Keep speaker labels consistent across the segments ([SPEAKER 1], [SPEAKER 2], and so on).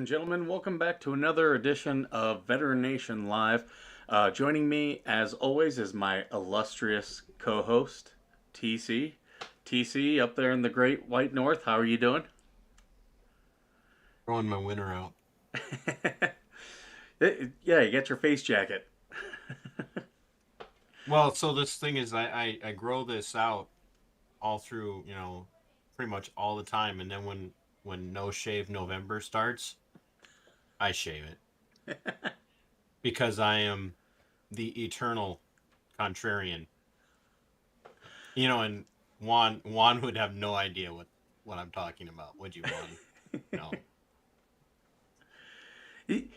[SPEAKER 1] gentlemen, welcome back to another edition of Veteran Nation Live. Joining me, as always, is my illustrious co-host, TC. TC, up there in the Great White North, how are you doing?
[SPEAKER 2] Throwing my winter out.
[SPEAKER 1] Yeah, you got your face jacket.
[SPEAKER 2] Well, so this thing is, I grow this out all through, pretty much all the time, and then when No Shave November starts, I shave it because I am the eternal contrarian. And Juan would have no idea what I'm talking about, would you, Juan? No.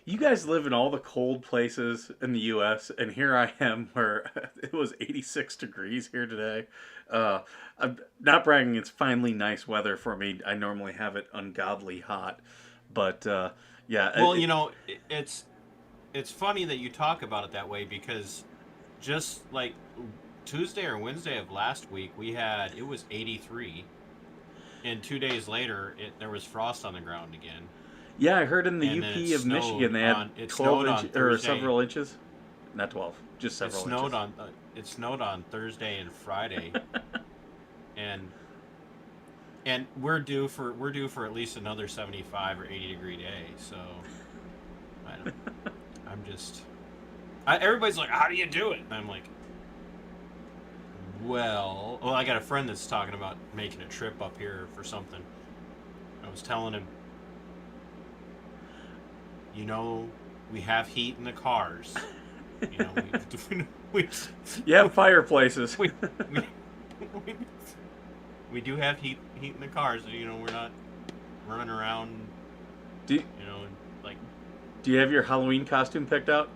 [SPEAKER 1] You guys live in all the cold places in the U.S., and here I am where it was 86 degrees here today. I'm not bragging, it's finally nice weather for me. I normally have it ungodly hot. But yeah.
[SPEAKER 2] Well, it's funny that you talk about it that way because just like Tuesday or Wednesday of last week, it was 83, and 2 days later, there was frost on the ground again,
[SPEAKER 1] Yeah, I heard in the
[SPEAKER 2] and then
[SPEAKER 1] UP of Michigan they had
[SPEAKER 2] it
[SPEAKER 1] 12
[SPEAKER 2] snowed on
[SPEAKER 1] inches or
[SPEAKER 2] Thursday.
[SPEAKER 1] several inches. Not 12, just
[SPEAKER 2] It
[SPEAKER 1] several
[SPEAKER 2] snowed
[SPEAKER 1] inches.
[SPEAKER 2] on it snowed on Thursday and Friday, and we're due for at least another 75 or 80 degree day. So I don't. I'm just. Everybody's like, "How do you do it?" And I'm like, "Well, I got a friend that's talking about making a trip up here for something. I was telling him, you know, we have heat in the cars. You know, we
[SPEAKER 1] You have fireplaces.
[SPEAKER 2] we we, we, we do have heat in the cars. We're not running around.
[SPEAKER 1] do,
[SPEAKER 2] And like
[SPEAKER 1] do you have your Halloween costume picked out?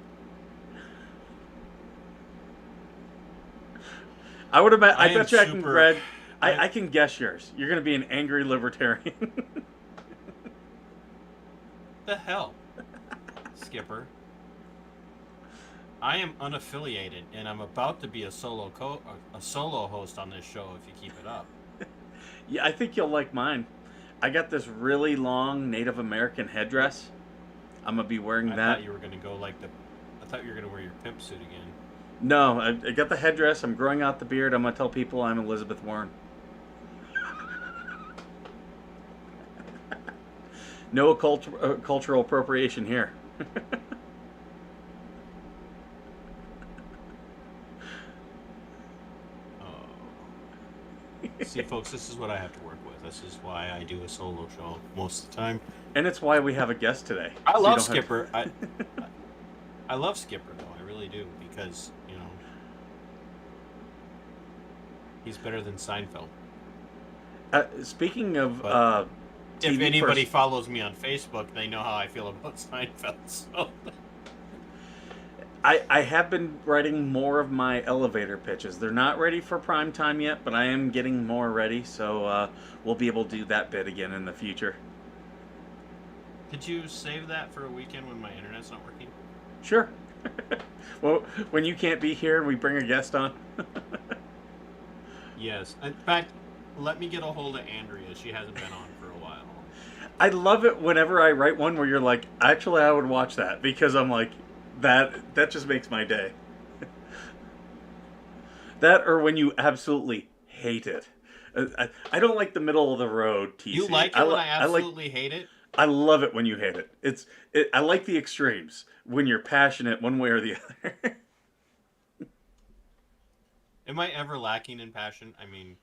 [SPEAKER 1] I
[SPEAKER 2] I am
[SPEAKER 1] bet you I can,
[SPEAKER 2] super.
[SPEAKER 1] Greg.
[SPEAKER 2] I
[SPEAKER 1] I can guess yours. You're going to be an angry libertarian.
[SPEAKER 2] the hell, Skipper. I am unaffiliated, and I'm about to be a solo host on this show if you keep it up.
[SPEAKER 1] Yeah, I think you'll like mine. I got this really long Native American headdress. I'm going to be wearing
[SPEAKER 2] I
[SPEAKER 1] that.
[SPEAKER 2] thought you were gonna go like the. I thought you were gonna wear your pimp suit again.
[SPEAKER 1] No, I got the headdress. I'm growing out the beard. I'm going to tell people I'm Elizabeth Warren. No cultural appropriation here.
[SPEAKER 2] Oh. See, folks, this is what I have to work with. This is why I do a solo show most of the time.
[SPEAKER 1] And it's why we have a guest today.
[SPEAKER 2] I
[SPEAKER 1] So you
[SPEAKER 2] love
[SPEAKER 1] don't have
[SPEAKER 2] Skipper. I love Skipper though. I really do because he's better than Seinfeld.
[SPEAKER 1] speaking of
[SPEAKER 2] But if
[SPEAKER 1] TV
[SPEAKER 2] anybody
[SPEAKER 1] person,
[SPEAKER 2] follows me on Facebook, they know how I feel about Seinfeld. So
[SPEAKER 1] I have been writing more of my elevator pitches. They're not ready for prime time yet, but I am getting more ready. So we'll be able to do that bit again in the future.
[SPEAKER 2] could you save that for a weekend when my internet's not working?
[SPEAKER 1] Sure. Well, when you can't be here and we bring a guest on.
[SPEAKER 2] Yes. In fact, let me get a hold of Andrea. She hasn't been on for a while.
[SPEAKER 1] I love it whenever I write one where you're like, actually, I would watch that because I'm like, that just makes my day. That or when you absolutely hate it. I don't like the middle of the road,
[SPEAKER 2] You
[SPEAKER 1] TC.
[SPEAKER 2] like it when I
[SPEAKER 1] I like
[SPEAKER 2] absolutely hate it?
[SPEAKER 1] I love it when you hate it. I like the extremes when you're passionate one way or the other.
[SPEAKER 2] Am I ever lacking in passion? I mean,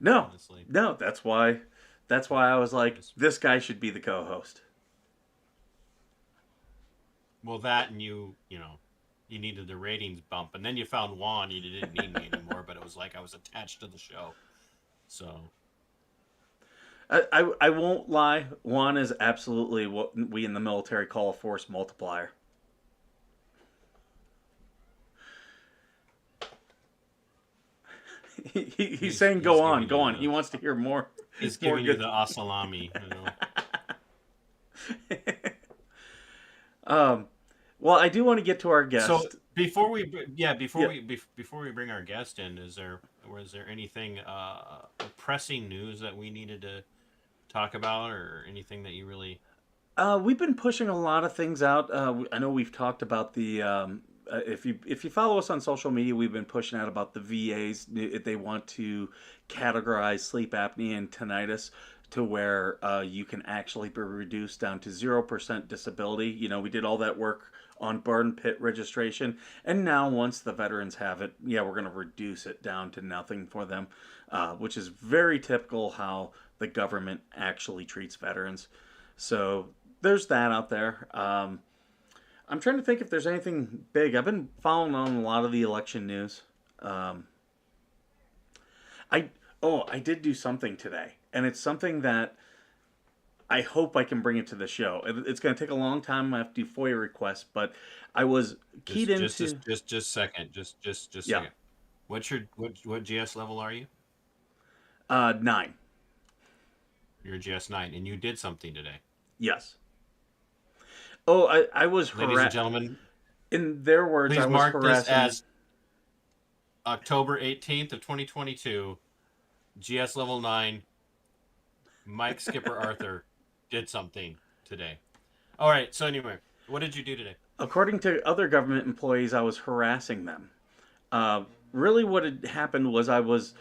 [SPEAKER 1] No,
[SPEAKER 2] honestly.
[SPEAKER 1] no, that's why I was like,
[SPEAKER 2] Just,
[SPEAKER 1] this guy should be the co-host.
[SPEAKER 2] well, that and you needed the ratings bump. And then you found Juan, you didn't need me anymore, but it was like I was attached to the show. So,
[SPEAKER 1] I won't lie. Juan is absolutely what we in the military call a force multiplier. He's saying,
[SPEAKER 2] he's
[SPEAKER 1] "Go on,
[SPEAKER 2] giving
[SPEAKER 1] go
[SPEAKER 2] you
[SPEAKER 1] on." He
[SPEAKER 2] the
[SPEAKER 1] wants to hear more,
[SPEAKER 2] he's
[SPEAKER 1] more
[SPEAKER 2] giving you
[SPEAKER 1] good.
[SPEAKER 2] the asalami.
[SPEAKER 1] um, well, I do want to get to our
[SPEAKER 2] So
[SPEAKER 1] guest.
[SPEAKER 2] before we yeah before
[SPEAKER 1] Yeah,
[SPEAKER 2] we before we bring our guest in, was there anything pressing news that we needed to talk about, or anything that you really
[SPEAKER 1] We've been pushing a lot of things out. I know we've talked about the if you follow us on social media, we've been pushing out about the VAs. If they want to categorize sleep apnea and tinnitus to where you can actually be reduced down to 0% disability. We did all that work on burn pit registration, and now once the veterans have it, yeah, we're going to reduce it down to nothing for them, which is very typical how the government actually treats veterans. So there's that out there. I'm trying to think if there's anything big. I've been following on a lot of the election news. Um, I I did do something today, and it's something that I hope I can bring it to the show. It's going to take a long time. I have to do FOIA requests, but I was keyed into
[SPEAKER 2] Just second, just
[SPEAKER 1] yeah,
[SPEAKER 2] second. What GS level are you?
[SPEAKER 1] 9.
[SPEAKER 2] You're GS 9, and you did something today,
[SPEAKER 1] Yes. Oh, I was
[SPEAKER 2] ladies and gentlemen.
[SPEAKER 1] in their words, I
[SPEAKER 2] Please
[SPEAKER 1] was
[SPEAKER 2] mark this
[SPEAKER 1] harassing.
[SPEAKER 2] as October 18th of 2022. GS level 9. Mike Skipper Arthur did something today. All right. So anyway, what did you do today?
[SPEAKER 1] According to other government employees, I was harassing them. Really, what had happened was I was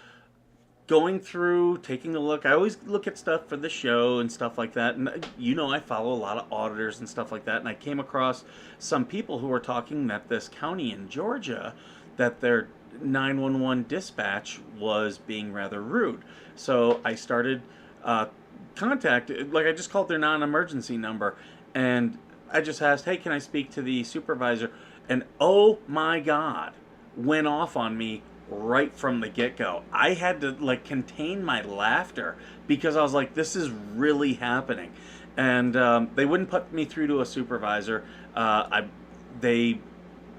[SPEAKER 1] going through, taking a look. I always look at stuff for the show and stuff like that. And I follow a lot of auditors and stuff like that. And I came across some people who were talking that this county in Georgia, that their 911 dispatch was being rather rude. So I started I just called their non-emergency number, and I just asked, "Hey, can I speak to the supervisor?" And oh my God, went off on me right from the get-go. I had to contain my laughter because I was like, "This is really happening," and they wouldn't put me through to a supervisor. They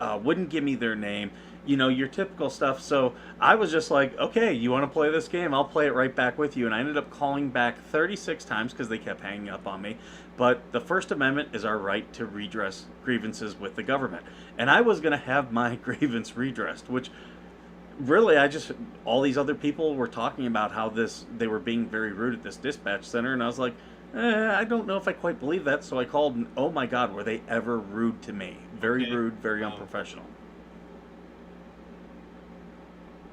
[SPEAKER 1] wouldn't give me their name. Your typical stuff. So I was just like, okay, you want to play this game? I'll play it right back with you. And I ended up calling back 36 times because they kept hanging up on me. But the First Amendment is our right to redress grievances with the government. And I was going to have my grievance redressed, which really all these other people were talking about how they were being very rude at this dispatch center. And I was like, I don't know if I quite believe that. So I called, and oh my God, were they ever rude to me? Very
[SPEAKER 2] Okay.
[SPEAKER 1] rude, very unprofessional.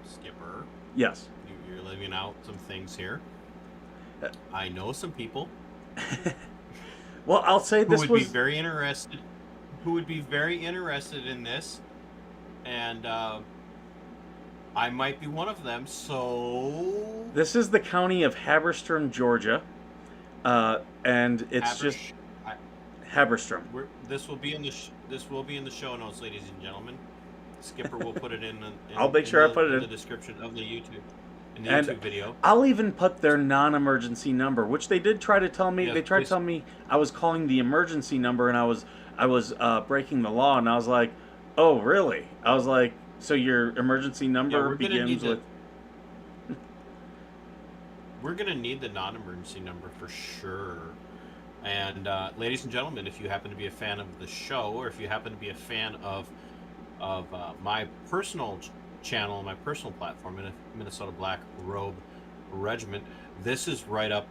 [SPEAKER 2] Skipper,
[SPEAKER 1] Yes.
[SPEAKER 2] you're leaving out some things here.
[SPEAKER 1] Uh,
[SPEAKER 2] I know some people
[SPEAKER 1] Well, I'll say
[SPEAKER 2] who
[SPEAKER 1] this
[SPEAKER 2] would be
[SPEAKER 1] was
[SPEAKER 2] very interested, in this, and I might be one of them. So
[SPEAKER 1] this is the county of Habersham, Georgia, and it's just
[SPEAKER 2] Habersh, I,
[SPEAKER 1] Habersham.
[SPEAKER 2] this will be in the show notes, ladies and gentlemen. Skipper will put it
[SPEAKER 1] I'll make sure I put it
[SPEAKER 2] in the
[SPEAKER 1] in.
[SPEAKER 2] description of the YouTube
[SPEAKER 1] And
[SPEAKER 2] video.
[SPEAKER 1] I'll even put their non-emergency number, which they did try to tell me.
[SPEAKER 2] Yes,
[SPEAKER 1] They tried to
[SPEAKER 2] please.
[SPEAKER 1] tell me I was calling the emergency number, and I was breaking the law, and I was like, oh really? I was like, so your emergency
[SPEAKER 2] Yeah,
[SPEAKER 1] number begins with.
[SPEAKER 2] we're gonna need the non-emergency number for sure. And ladies and gentlemen, if you happen to be a fan of the show, or if you happen to be a fan of my personal channel, my personal platform, Minnesota Black Robe Regiment, this is right up.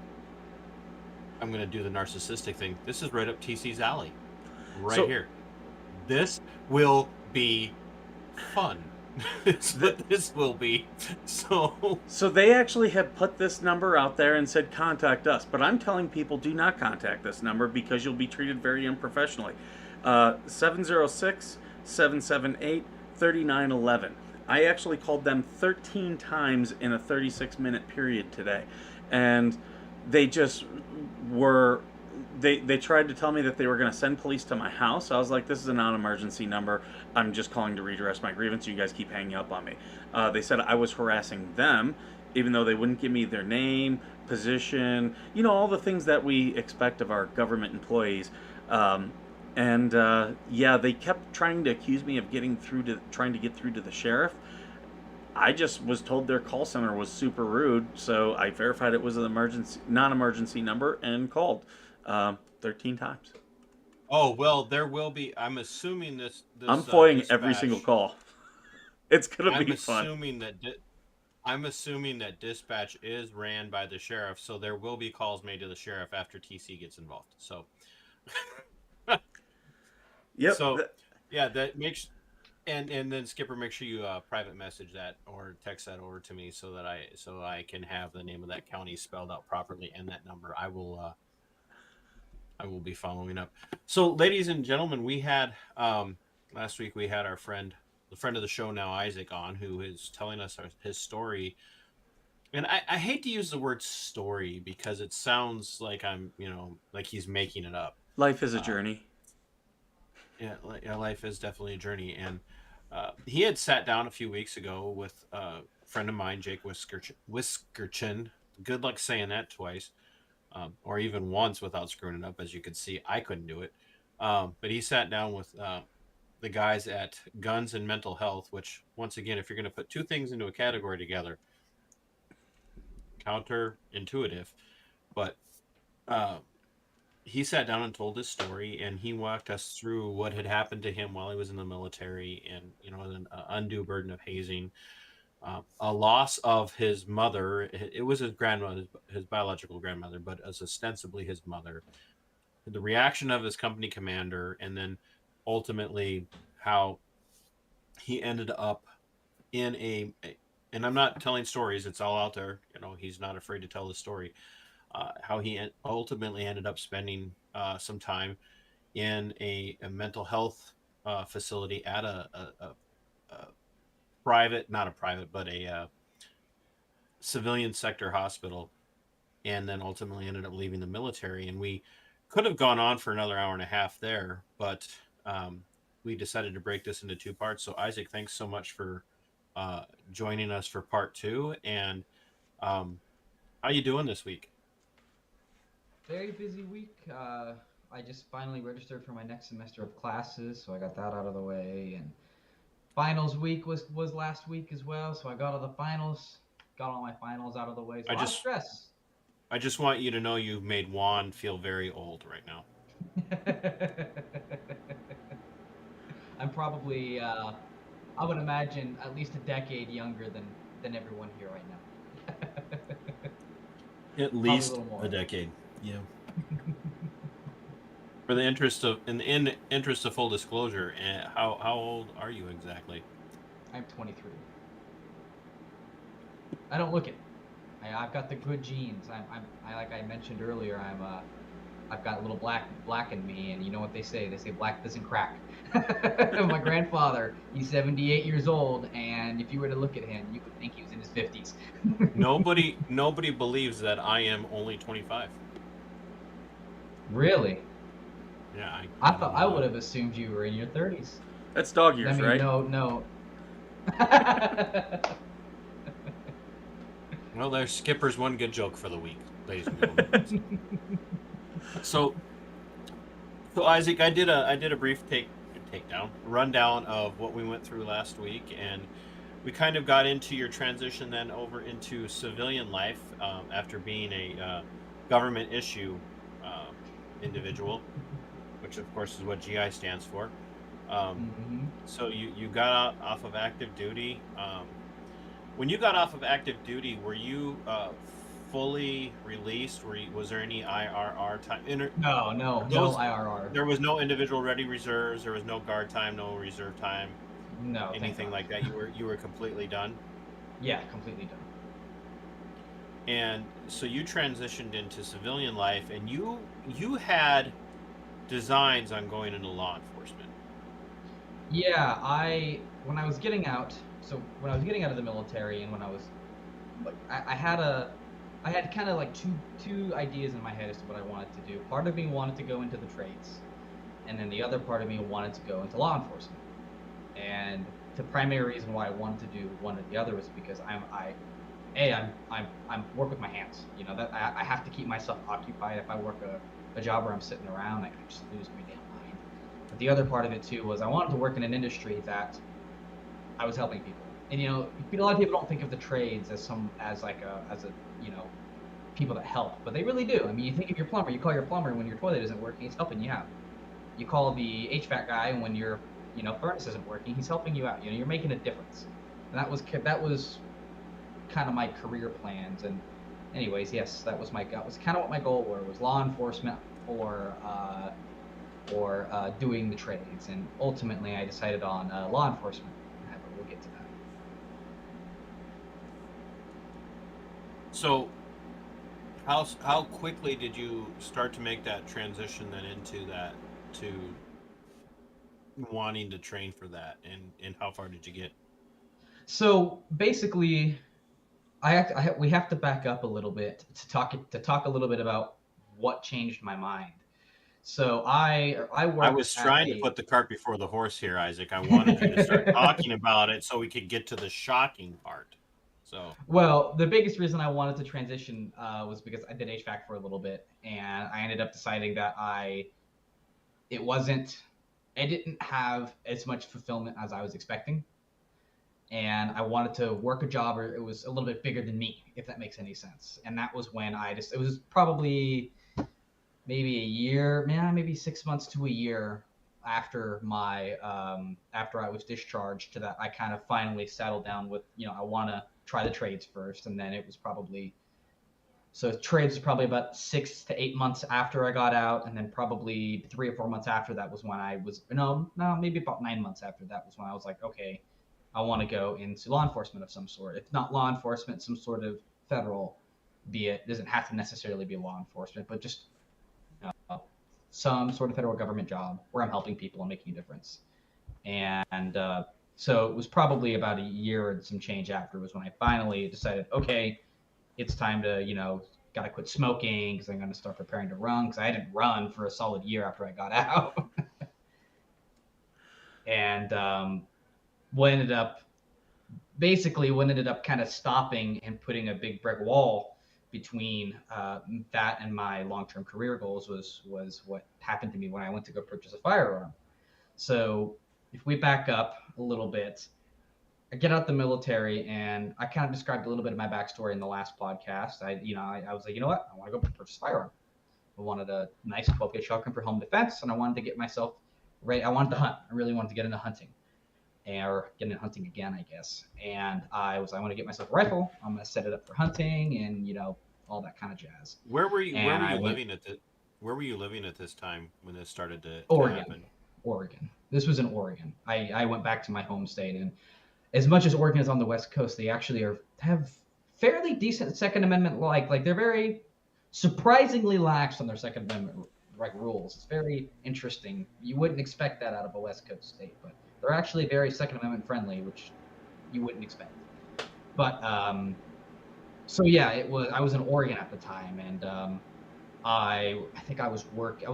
[SPEAKER 2] I'm going to do the narcissistic thing. This is right up TC's alley, right
[SPEAKER 1] So
[SPEAKER 2] here. This will be fun. This will be so.
[SPEAKER 1] So they actually have put this number out there and said contact us, but I'm telling people do not contact this number because you'll be treated very unprofessionally. 706 778 3911. I actually called them 13 times in a 36-minute period today, and they just were. They tried to tell me that they were going to send police to my house. I was like, this is a non-emergency number. I'm just calling to redress my grievance. You guys keep hanging up on me. They said I was harassing them, even though they wouldn't give me their name, position, all the things that we expect of our government employees. And yeah, they kept trying to accuse me of trying to get through to the sheriff. I just was told their call center was super rude, so I verified it was an non-emergency number, and called 13 times.
[SPEAKER 2] Oh well, there will be. I'm assuming
[SPEAKER 1] I'm foiling every single
[SPEAKER 2] dispatch.
[SPEAKER 1] call. It's gonna
[SPEAKER 2] I'm
[SPEAKER 1] be fun.
[SPEAKER 2] assuming that I'm assuming that dispatch is ran by the sheriff, so there will be calls made to the sheriff after TC gets involved. So
[SPEAKER 1] Yep.
[SPEAKER 2] So, yeah, that makes and then Skipper, make sure you private message that or text that over to me so that I can have the name of that county spelled out properly and that number. I will be following up. So, ladies and gentlemen, we had last week we had our friend, the friend of the show now, Isaac, on, who is telling us his story. And I hate to use the word story because it sounds like I'm, like he's making it up.
[SPEAKER 1] Life is a
[SPEAKER 2] Uh,
[SPEAKER 1] journey.
[SPEAKER 2] yeah, life is definitely a journey. And he had sat down a few weeks ago with a friend of mine, Jake Whiskerchin. Good luck saying that twice, or even once without screwing it up. As you could see, I couldn't do it. But he sat down with the guys at Guns and Mental Health, which, once again, if you're going to put two things into a category together, counterintuitive, but uh, he sat down and told his story, and he walked us through what had happened to him while he was in the military, and an undue burden of hazing, a loss of his mother. It was his grandmother, his biological grandmother, but as ostensibly his mother. The reaction of his company commander, and then ultimately how he ended up in and I'm not telling stories, it's all out there. He's not afraid to tell the story. How he ultimately ended up spending some time in a mental health facility at a private, not a private, but a civilian sector hospital, and then ultimately ended up leaving the military. And we could have gone on for another hour and a half there, but we decided to break this into two parts. So, Isaac, thanks so much for joining us for part two. And how you doing this week?
[SPEAKER 3] Very busy week. I just finally registered for my next semester of classes, so I got that out of the way. And finals week was last week as well, so I got all the finals, got all my finals out of the way. So
[SPEAKER 2] I
[SPEAKER 3] a lot of
[SPEAKER 2] just
[SPEAKER 3] stress.
[SPEAKER 2] I just want you to know you've made Juan feel very old right now.
[SPEAKER 3] I'm probably, I would imagine, at least a decade younger than everyone here right now.
[SPEAKER 2] At
[SPEAKER 3] Probably a
[SPEAKER 2] least
[SPEAKER 3] little
[SPEAKER 2] a
[SPEAKER 3] more.
[SPEAKER 2] decade. Yeah. For the interest of in interest of full disclosure, how old are you exactly?
[SPEAKER 3] I'm 23. I don't look it. I've got the good genes. I like I mentioned earlier. I've got a little black in me, and you know what they say? They say black doesn't crack. My grandfather, he's 78 years old, and if you were to look at him, you would think he was in his 50s.
[SPEAKER 2] Nobody believes that I am only 25.
[SPEAKER 3] Really?
[SPEAKER 2] Yeah,
[SPEAKER 3] I
[SPEAKER 2] I don't
[SPEAKER 3] thought
[SPEAKER 2] know
[SPEAKER 3] I
[SPEAKER 2] why.
[SPEAKER 3] would have assumed you were in your 30s.
[SPEAKER 1] That's dog
[SPEAKER 3] I
[SPEAKER 1] years,
[SPEAKER 3] mean,
[SPEAKER 1] right?
[SPEAKER 3] no, no.
[SPEAKER 2] Well, there's Skipper's one good joke for the week, ladies and gentlemen. So, so Isaac, I did a brief takedown rundown of what we went through last week, and we kind of got into your transition then over into civilian life after being a government issue uh, individual, which of course is what GI stands for.
[SPEAKER 3] hmm
[SPEAKER 2] So you got out off of active duty. When you got off of active duty, were you fully released? Was there any IRR time?
[SPEAKER 3] No, no, no
[SPEAKER 2] Those
[SPEAKER 3] IRR.
[SPEAKER 2] There was no individual ready reserves. There was no guard time, no reserve time,
[SPEAKER 3] No, thank
[SPEAKER 2] anything
[SPEAKER 3] God.
[SPEAKER 2] like that. You were completely done.
[SPEAKER 3] Yeah, completely done.
[SPEAKER 2] And so you transitioned into civilian life, and you had designs on going into law enforcement.
[SPEAKER 3] Yeah, when I was getting out, so when I was getting out of the military, and when I was like, I had kind of like two ideas in my head as to what I wanted to do. Part of me wanted to go into the trades, and then the other part of me wanted to go into law enforcement. And the primary reason why I wanted to do one or the other was because I'm work with my hands. You know that I have to keep myself occupied. If I work a job where I'm sitting around, I just lose my damn mind. But the other part of it too was I wanted to work in an industry that I was helping people. And a lot of people don't think of the trades as a people that help, but they really do. I mean, you think of your plumber, you call your plumber when your toilet isn't working, he's helping you out. You call the HVAC guy when your furnace isn't working, he's helping you out. You're making a difference. And that was kind of my career plans. And anyways, yes, that was kind of what my goal was law enforcement or or doing the trades. And ultimately, I decided on law enforcement. We'll get to that.
[SPEAKER 2] So, how quickly did you start to make that transition then into that to wanting to train for that, and how far did you get?
[SPEAKER 3] So basically, we have to back up a little bit to talk a little bit about what changed my mind. So I
[SPEAKER 2] I
[SPEAKER 3] worked
[SPEAKER 2] was
[SPEAKER 3] at
[SPEAKER 2] trying to
[SPEAKER 3] a
[SPEAKER 2] put the cart before the horse here, Isaac. I wanted you to start talking about it so we could get to the shocking part. So,
[SPEAKER 3] well, the biggest reason I wanted to transition was because I did HVAC for a little bit, and I ended up deciding that it wasn't I didn't have as much fulfillment as I was expecting, and I wanted to work a job where it was a little bit bigger than me, if that makes any sense. And that was when it was probably maybe a year, man, maybe 6 months to a year after after I was discharged, to that I kind of finally settled down with, I want to try the trades first. And then it was probably so trades was probably about 6 to 8 months after I got out, and then probably 3 or 4 months after that was when I was no maybe about 9 months after that was when I was like, okay, I want to go into law enforcement of some sort. If not law enforcement, some sort of federal, be it doesn't have to necessarily be law enforcement, but just some sort of federal government job where I'm helping people and making a difference. And so it was probably about a year and some change after was when I finally decided, okay, it's time to, got to quit smoking because I'm going to start preparing to run, because I didn't run for a solid year after I got out. And what ended up kind of stopping and putting a big brick wall between that and my long-term career goals was what happened to me when I went to go purchase a firearm. So if we back up a little bit, I get out the military, and I kind of described a little bit of my backstory in the last podcast. I was like, you know what? I want to go purchase a firearm. I wanted a nice 12 gauge shotgun for home defense, and I wanted to get myself ready. I wanted to hunt. I really wanted to get into hunting, or get into hunting again, I guess. And I want to get myself a rifle. I'm going to set it up for hunting, and all that kind of jazz.
[SPEAKER 2] where were you?
[SPEAKER 3] And
[SPEAKER 2] Where were
[SPEAKER 3] I
[SPEAKER 2] you
[SPEAKER 3] went
[SPEAKER 2] living at the? Where were you living at this time when this started to
[SPEAKER 3] Oregon.
[SPEAKER 2] happen?
[SPEAKER 3] Oregon. This was in Oregon. I went back to my home state, and as much as Oregon is on the West Coast, they actually have fairly decent Second Amendment like they're very surprisingly lax on their Second Amendment rules. It's very interesting. You wouldn't expect that out of a West Coast state, but they're actually very Second Amendment friendly, which you wouldn't expect. But so yeah, I was in Oregon at the time, and I think I was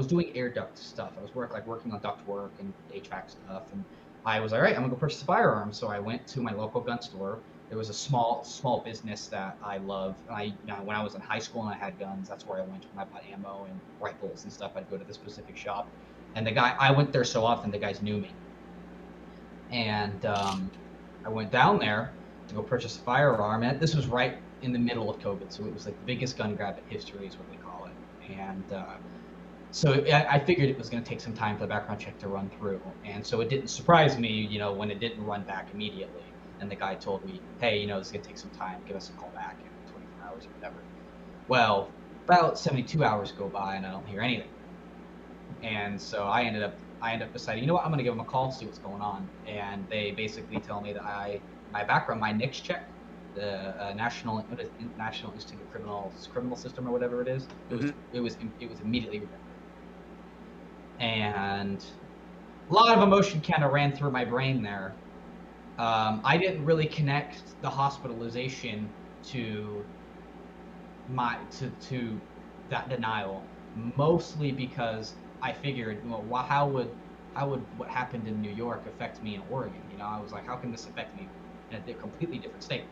[SPEAKER 3] doing air duct stuff. I was working on duct work and HVAC stuff, and I was like, all right, I'm gonna go purchase a firearm. So I went to my local gun store. There was a small business that I love. When I was in high school and I had guns, that's where I went when I bought ammo and rifles and stuff. I'd go to this specific shop, and I went there so often, the guys knew me. And I went down there to go purchase a firearm, and this was right in the middle of COVID, so it was like the biggest gun grab in history is what we call it. And so I figured it was going to take some time for the background check to run through, and so it didn't surprise me, when it didn't run back immediately. And the guy told me, hey, this is going to take some time. Give us a call back in 24 hours or whatever. Well, about 72 hours go by, and I don't hear anything. And so I ended up deciding, I'm going to give them a call, see what's going on. And they basically tell me that my background, my NICS check, the National Institute of Criminal System or whatever it is, it was immediately rejected. And a lot of emotion kind of ran through my brain there. I didn't really connect the hospitalization to that denial, mostly because I figured, how would what happened in New York affect me in Oregon? I was like, how can this affect me in a completely different state?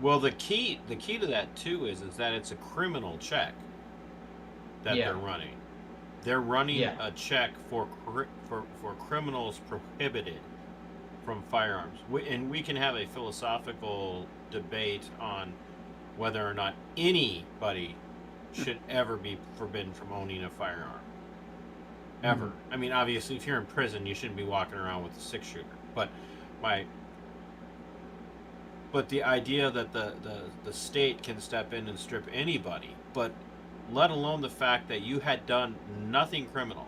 [SPEAKER 2] Well, the key to that too is that it's a criminal check that they're running. They're running a check for criminals prohibited from firearms. We can have a philosophical debate on whether or not anybody should ever be forbidden from owning a firearm. Ever. Mm-hmm. I mean, obviously, if you're in prison, you shouldn't be walking around with a 6-shooter. But the idea that the state can step in and strip anybody, but let alone the fact that you had done nothing criminal,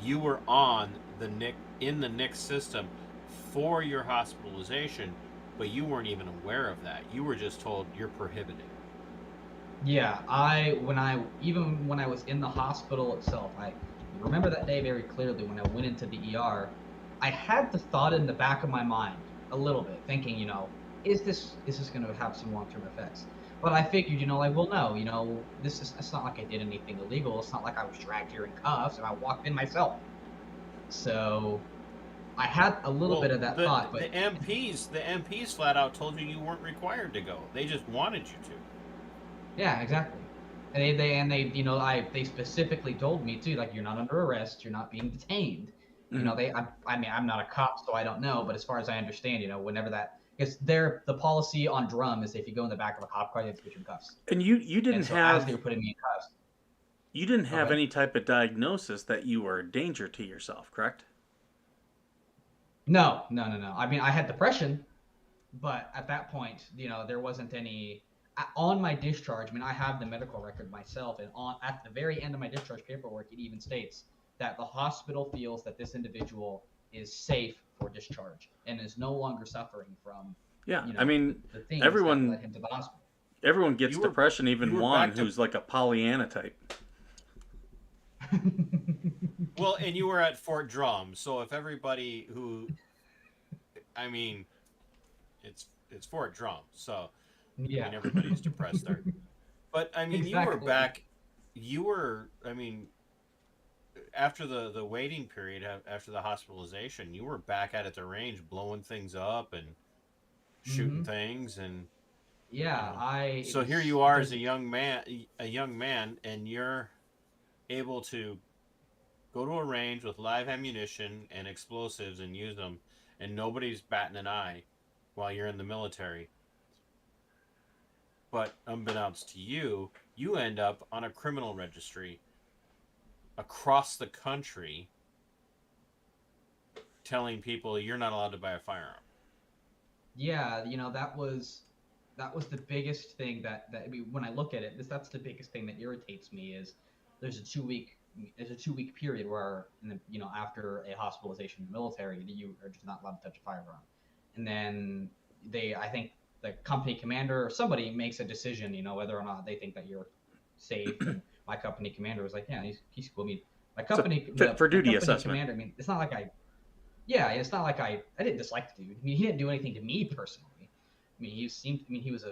[SPEAKER 2] you were on the NIC system for your hospitalization, but you weren't even aware of that. You were just told you're prohibited.
[SPEAKER 3] Yeah, even when I was in the hospital itself, I remember that day very clearly when I went into the ER. I had the thought in the back of my mind a little bit, thinking, is this going to have some long-term effects? But I figured, like, well, no, it's not like I did anything illegal. It's not like I was dragged here in cuffs and I walked in myself. So I had a little bit
[SPEAKER 2] Well,
[SPEAKER 3] of that
[SPEAKER 2] the
[SPEAKER 3] thought, but
[SPEAKER 2] the MPs flat out told you weren't required to go. They just wanted you to.
[SPEAKER 3] yeah, exactly. And they specifically told me too, like, you're not under arrest, you're not being detained.
[SPEAKER 1] Mhm.
[SPEAKER 3] I mean, I'm not a cop, so I don't know, but as far as I understand, whenever because the policy on drum is if you go in the back of a cop car, they have to put you in cuffs.
[SPEAKER 1] And you
[SPEAKER 3] And
[SPEAKER 1] didn't
[SPEAKER 3] so as they
[SPEAKER 1] have
[SPEAKER 3] were putting me in cuffs,
[SPEAKER 1] you didn't
[SPEAKER 3] go
[SPEAKER 1] have
[SPEAKER 3] ahead.
[SPEAKER 1] any type of diagnosis that you were a danger to yourself, correct?
[SPEAKER 3] No, no, no, no. I mean, I had depression, but at that point, there wasn't any on my discharge. I mean, I have the medical record myself, and on at the very end of my discharge paperwork, it even states that the hospital feels that this individual is safe for discharge and is no longer suffering from,
[SPEAKER 1] Yeah, I mean,
[SPEAKER 3] the things that
[SPEAKER 1] everyone
[SPEAKER 3] led him to the hospital.
[SPEAKER 1] everyone gets
[SPEAKER 2] You were
[SPEAKER 1] depression,
[SPEAKER 2] you
[SPEAKER 1] even
[SPEAKER 2] were
[SPEAKER 1] Juan,
[SPEAKER 2] back to
[SPEAKER 1] who's like a Pollyanna type.
[SPEAKER 2] well, and you were at Fort Drum. So if everybody who, I mean, it's Fort Drum. So I
[SPEAKER 3] Yeah,
[SPEAKER 2] mean, everybody's depressed there. But I mean, you were
[SPEAKER 3] exactly.
[SPEAKER 2] back. You were. I mean, after the waiting period, after the hospitalization, you were back at the range, blowing things up and shooting
[SPEAKER 3] Hmm.
[SPEAKER 2] things, and you
[SPEAKER 3] Yeah,
[SPEAKER 2] know.
[SPEAKER 3] I it
[SPEAKER 2] So here
[SPEAKER 3] was
[SPEAKER 2] you are as
[SPEAKER 3] there's
[SPEAKER 2] a young man, and you're able to go to a range with live ammunition and explosives and use them, and nobody's batting an eye while you're in the military. But unbeknownst to you, you end up on a criminal registry across the country telling people you're not allowed to buy a firearm.
[SPEAKER 3] yeah, that was the biggest thing that I mean, when I look at it, that's the biggest thing that irritates me is there's a 2 week there's a 2 week period where after a hospitalization in the military you are just not allowed to touch a firearm, and then I think the company commander or somebody makes a decision, whether or not they think that you're safe, and my company commander was like, yeah, he's cool. I mean,
[SPEAKER 1] So for
[SPEAKER 3] my
[SPEAKER 1] duty
[SPEAKER 3] company
[SPEAKER 1] assessment.
[SPEAKER 3] commander. I mean, it's not like it's not like I didn't dislike the dude. I mean, he didn't do anything to me personally. I mean, he was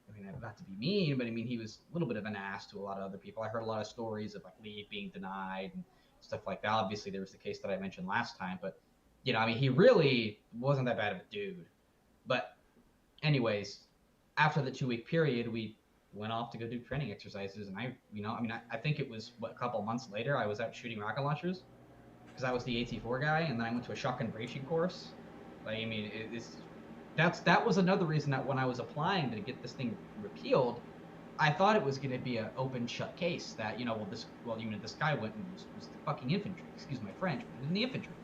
[SPEAKER 3] I mean, not to be mean, but I mean, he was a little bit of an ass to a lot of other people. I heard a lot of stories of like leave being denied and stuff like that. Obviously, there was the case that I mentioned last time, but I mean, he really wasn't that bad of a dude. But anyways, after the 2 week period, we went off to go do training exercises, and I think it was a couple months later, I was out shooting rocket launchers because I was the AT4 guy, and then I went to a shotgun bracing course. Like, I mean, that was another reason that when I was applying to get this thing repealed, I thought it was going to be an open shut case that this guy went and was the fucking infantry. Excuse my French, but he was in the infantry.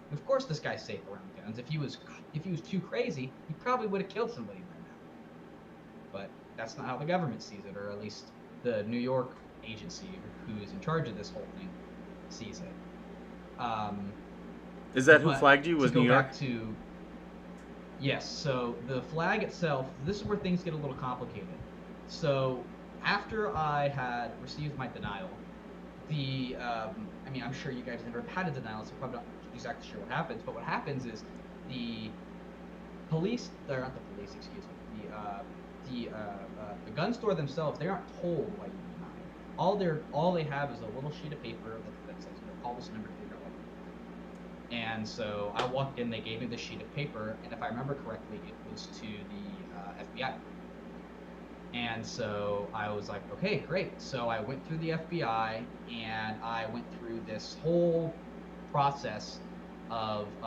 [SPEAKER 3] And of course, this guy's safe around guns. If he was too crazy, he probably would have killed somebody by now. But that's not how the government sees it, or at least the New York agency who is in charge of this whole thing sees it.
[SPEAKER 1] Is that who
[SPEAKER 3] But
[SPEAKER 1] flagged you?
[SPEAKER 3] to
[SPEAKER 1] Was New
[SPEAKER 3] go
[SPEAKER 1] York?
[SPEAKER 3] back to Yes, so the flag itself, this is where things get a little complicated. So after I had received my denial, I mean, I'm sure you guys have never had a denial, so probably not exactly sure what happens. But what happens is the they're not the police, excuse me, the gun store themselves, they aren't told why you deny. All they have is a little sheet of paper that says, call this number to figure out what you did. And so I walked in, they gave me this sheet of paper, and if I remember correctly, it was to the FBI. And so I was like, okay, great. So I went through the FBI, and I went through this whole process of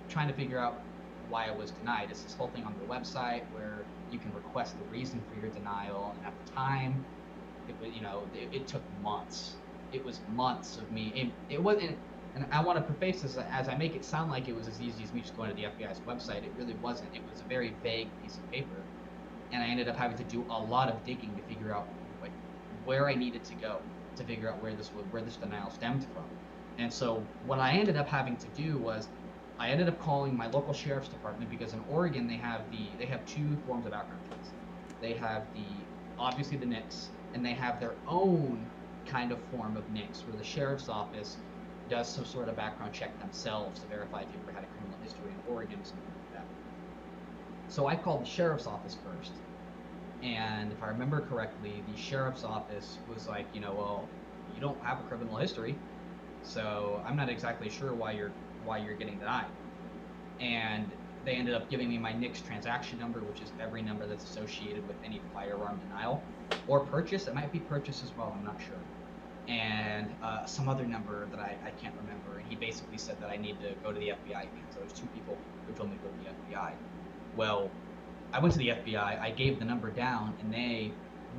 [SPEAKER 3] trying to figure out why I was denied. It's this whole thing on the website where you can request the reason for your denial. And at the time, it was, it took months. It was months of me. It wasn't, and I want to preface this as I make it sound like it was as easy as me just going to the FBI's website. It really wasn't. It was a very vague piece of paper, and I ended up having to do a lot of digging to figure out where I needed to go to figure out where this denial stemmed from. And so what I ended up having to do was I ended up calling my local sheriff's department, because in Oregon they have two forms of background checks. They have obviously the NICS, and they have their own kind of form of NICS where the sheriff's office does some sort of background check themselves to verify if you ever had a criminal history in Oregon or something like that. So I called the sheriff's office first, and if I remember correctly, the sheriff's office was like, well, you don't have a criminal history, so I'm not exactly sure why you're getting denied. And they ended up giving me my NICS transaction number, which is every number that's associated with any firearm denial or purchase. It might be purchase as well, I'm not sure. And some other number that I can't remember. And he basically said that I need to go to the FBI again. So there's two people who told me to go to the FBI. Well, I went to the FBI, I gave the number down, and they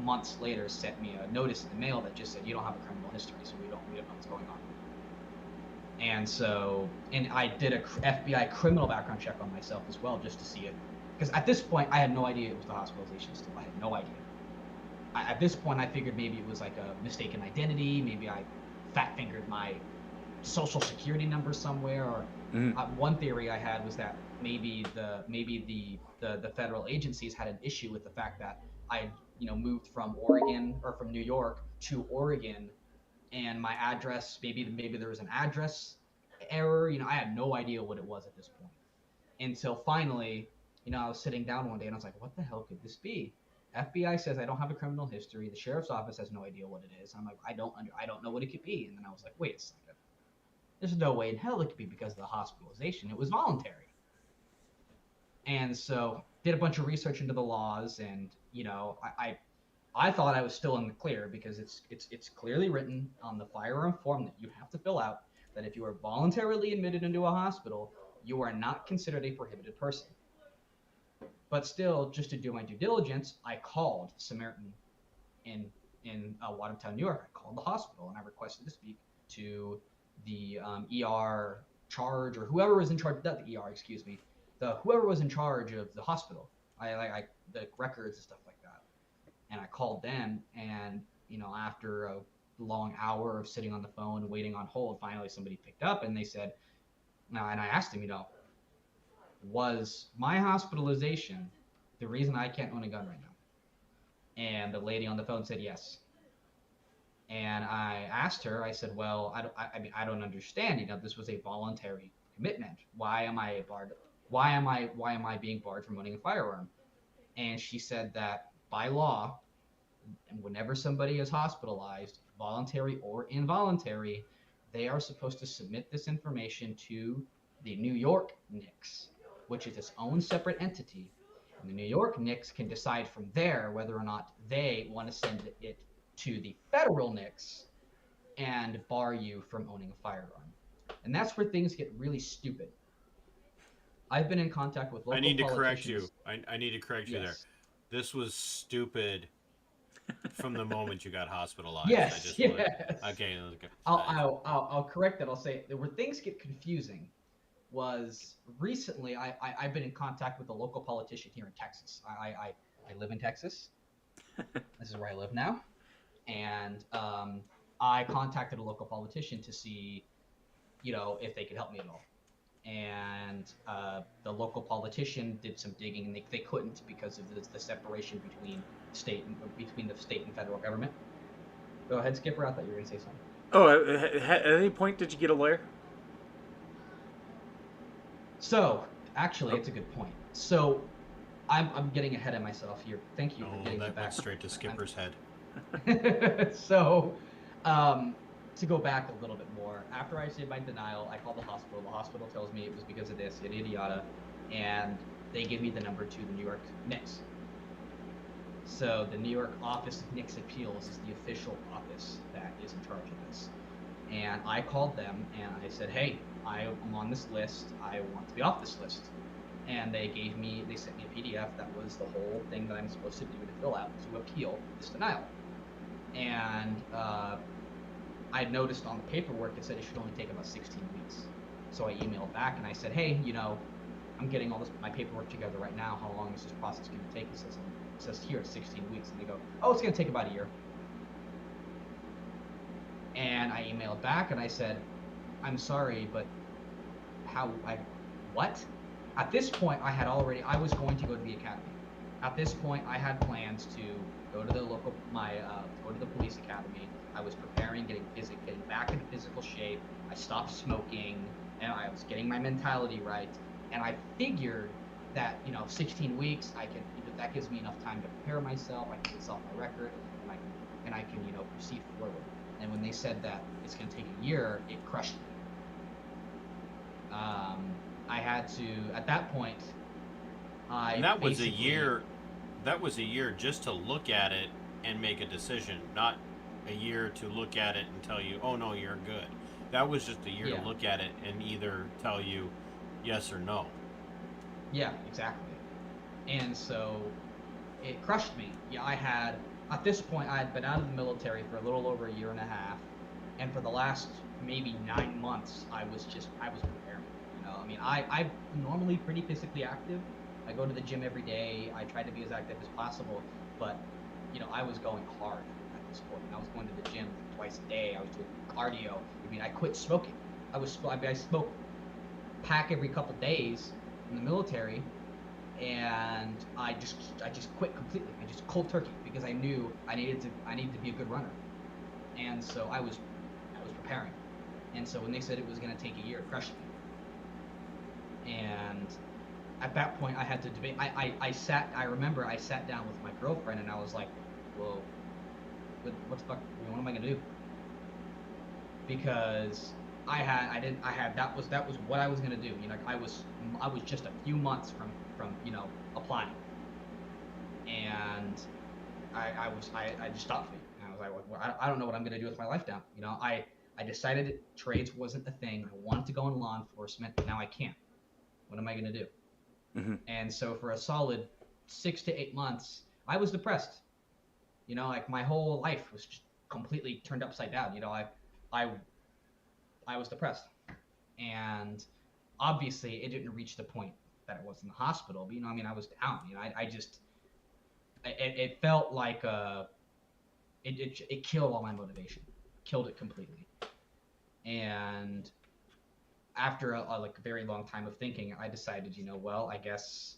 [SPEAKER 3] months later sent me a notice in the mail that just said, you don't have a criminal history, so we don't know what's going on. And I did a FBI criminal background check on myself as well, just to see it. Because at this point, I had no idea it was the hospitalization still. I had no idea. At this point, I figured maybe it was like a mistaken identity. Maybe I fat-fingered my social security number somewhere. Or one theory I had was that maybe the federal agencies had an issue with the fact that I moved from Oregon or from New York to Oregon, and my address, maybe there was an address error. I had no idea what it was at this point, until finally, I was sitting down one day and I was like, what the hell could this be? FBI says I don't have a criminal history. The sheriff's office has no idea what it is. I'm like, I don't know what it could be. And then I was like, wait a second. There's no way in hell it could be because of the hospitalization. It was voluntary. And so did a bunch of research into the laws, and I thought I was still in the clear, because it's clearly written on the firearm form that you have to fill out that if you are voluntarily admitted into a hospital, you are not considered a prohibited person. But still, just to do my due diligence, I called Samaritan in Watertown, New York. I called the hospital and I requested to speak to the ER charge, or whoever was in charge, not the ER, excuse me, whoever was in charge of the hospital. I the records and stuff like that. And I called them, and after a long hour of sitting on the phone waiting on hold, finally somebody picked up, and they said, and I asked him, was my hospitalization the reason I can't own a gun right now? And the lady on the phone said yes. And I asked her, I said, well, I don't understand. This was a voluntary commitment. Why am I barred? Why am I being barred from owning a firearm? And she said that by law, and whenever somebody is hospitalized, voluntary or involuntary, they are supposed to submit this information to the New York NICS, which is its own separate entity. And the New York NICS can decide from there whether or not they want to send it to the federal NICS and bar you from owning a firearm. And that's where things get really stupid. I've been in contact with local politicians.
[SPEAKER 2] I need to correct you. I need to correct you there. This was stupid from the moment you got hospitalized.
[SPEAKER 3] Yes.
[SPEAKER 2] Okay.
[SPEAKER 3] I'll correct that. I'll say where things get confusing was recently I've been in contact with a local politician here in Texas. I live in Texas. This is where I live now. And I contacted a local politician to see, if they could help me at all. And the local politician did some digging, and they couldn't, because of the separation between the state and federal government. Go ahead, Skipper. I thought you were going to say something.
[SPEAKER 1] Oh, at any point did you get a lawyer?
[SPEAKER 3] So, actually, it's a good point. So, I'm getting ahead of myself here. Thank you for getting me back.
[SPEAKER 2] That went straight to Skipper's head.
[SPEAKER 3] So, to go back a little bit more, after I did my denial, I called the hospital. The hospital tells me it was because of this, yada yada, and they give me the number to the New York NICS. So the New York Office of NICS Appeals is the official office that is in charge of this. And I called them and I said, hey, I'm on this list. I want to be off this list. And they sent me a PDF that was the whole thing that I'm supposed to do to fill out to appeal this denial. And I noticed on the paperwork it said it should only take about 16 weeks. So I emailed back and I said, hey, I'm getting all my paperwork together right now. How long is this process going to take? It says here it's 16 weeks. And they go, oh, it's going to take about a year. And I emailed back and I said, I'm sorry, but how I what? At this point, I was going to go to the academy. At this point, I had plans to go to the go to the police academy. I was preparing, getting back into physical shape. I stopped smoking, and I was getting my mentality right. And I figured that 16 weeks, that gives me enough time to prepare myself. I can sell my record, and I can proceed forward. And when they said that it's going to take a year, it crushed me. I had to, at that point,
[SPEAKER 2] And that was a year. That was a year just to look at it and make a decision, not a year to look at it and tell you, "Oh no, you're good." That was just a year to look at it and either tell you yes or no.
[SPEAKER 3] Yeah, exactly. And so it crushed me. Yeah, at this point, I had been out of the military for a little over a year and a half, and for the last maybe 9 months, I was preparing. I mean, I'm normally pretty physically active. I go to the gym every day. I try to be as active as possible, but I was going hard at this point. I was going to the gym twice a day. I was doing cardio. I mean, I quit smoking. I smoked pack every couple days in the military, and I just quit completely. I just cold turkey because I knew I needed to be a good runner, and so I was preparing. And so when they said it was going to take a year, it crushed me. And at that point, I had to debate. I remember I sat down with my girlfriend, and I was like, "Well, what the fuck? What am I gonna do?" Because that was what I was gonna do. I was just a few months from applying, and I just stopped me. And I was like, well, I don't know what I'm gonna do with my life now. I decided trades wasn't a thing. I wanted to go in law enforcement, but now I can't. What am I gonna do?
[SPEAKER 1] Mm-hmm.
[SPEAKER 3] And so for a solid 6 to 8 months, I was depressed. Like my whole life was just completely turned upside down. I was depressed, and obviously it didn't reach the point that it was in the hospital. But I mean, I was down. It felt like it killed all my motivation, killed it completely. And after a very long time of thinking, I decided, well, I guess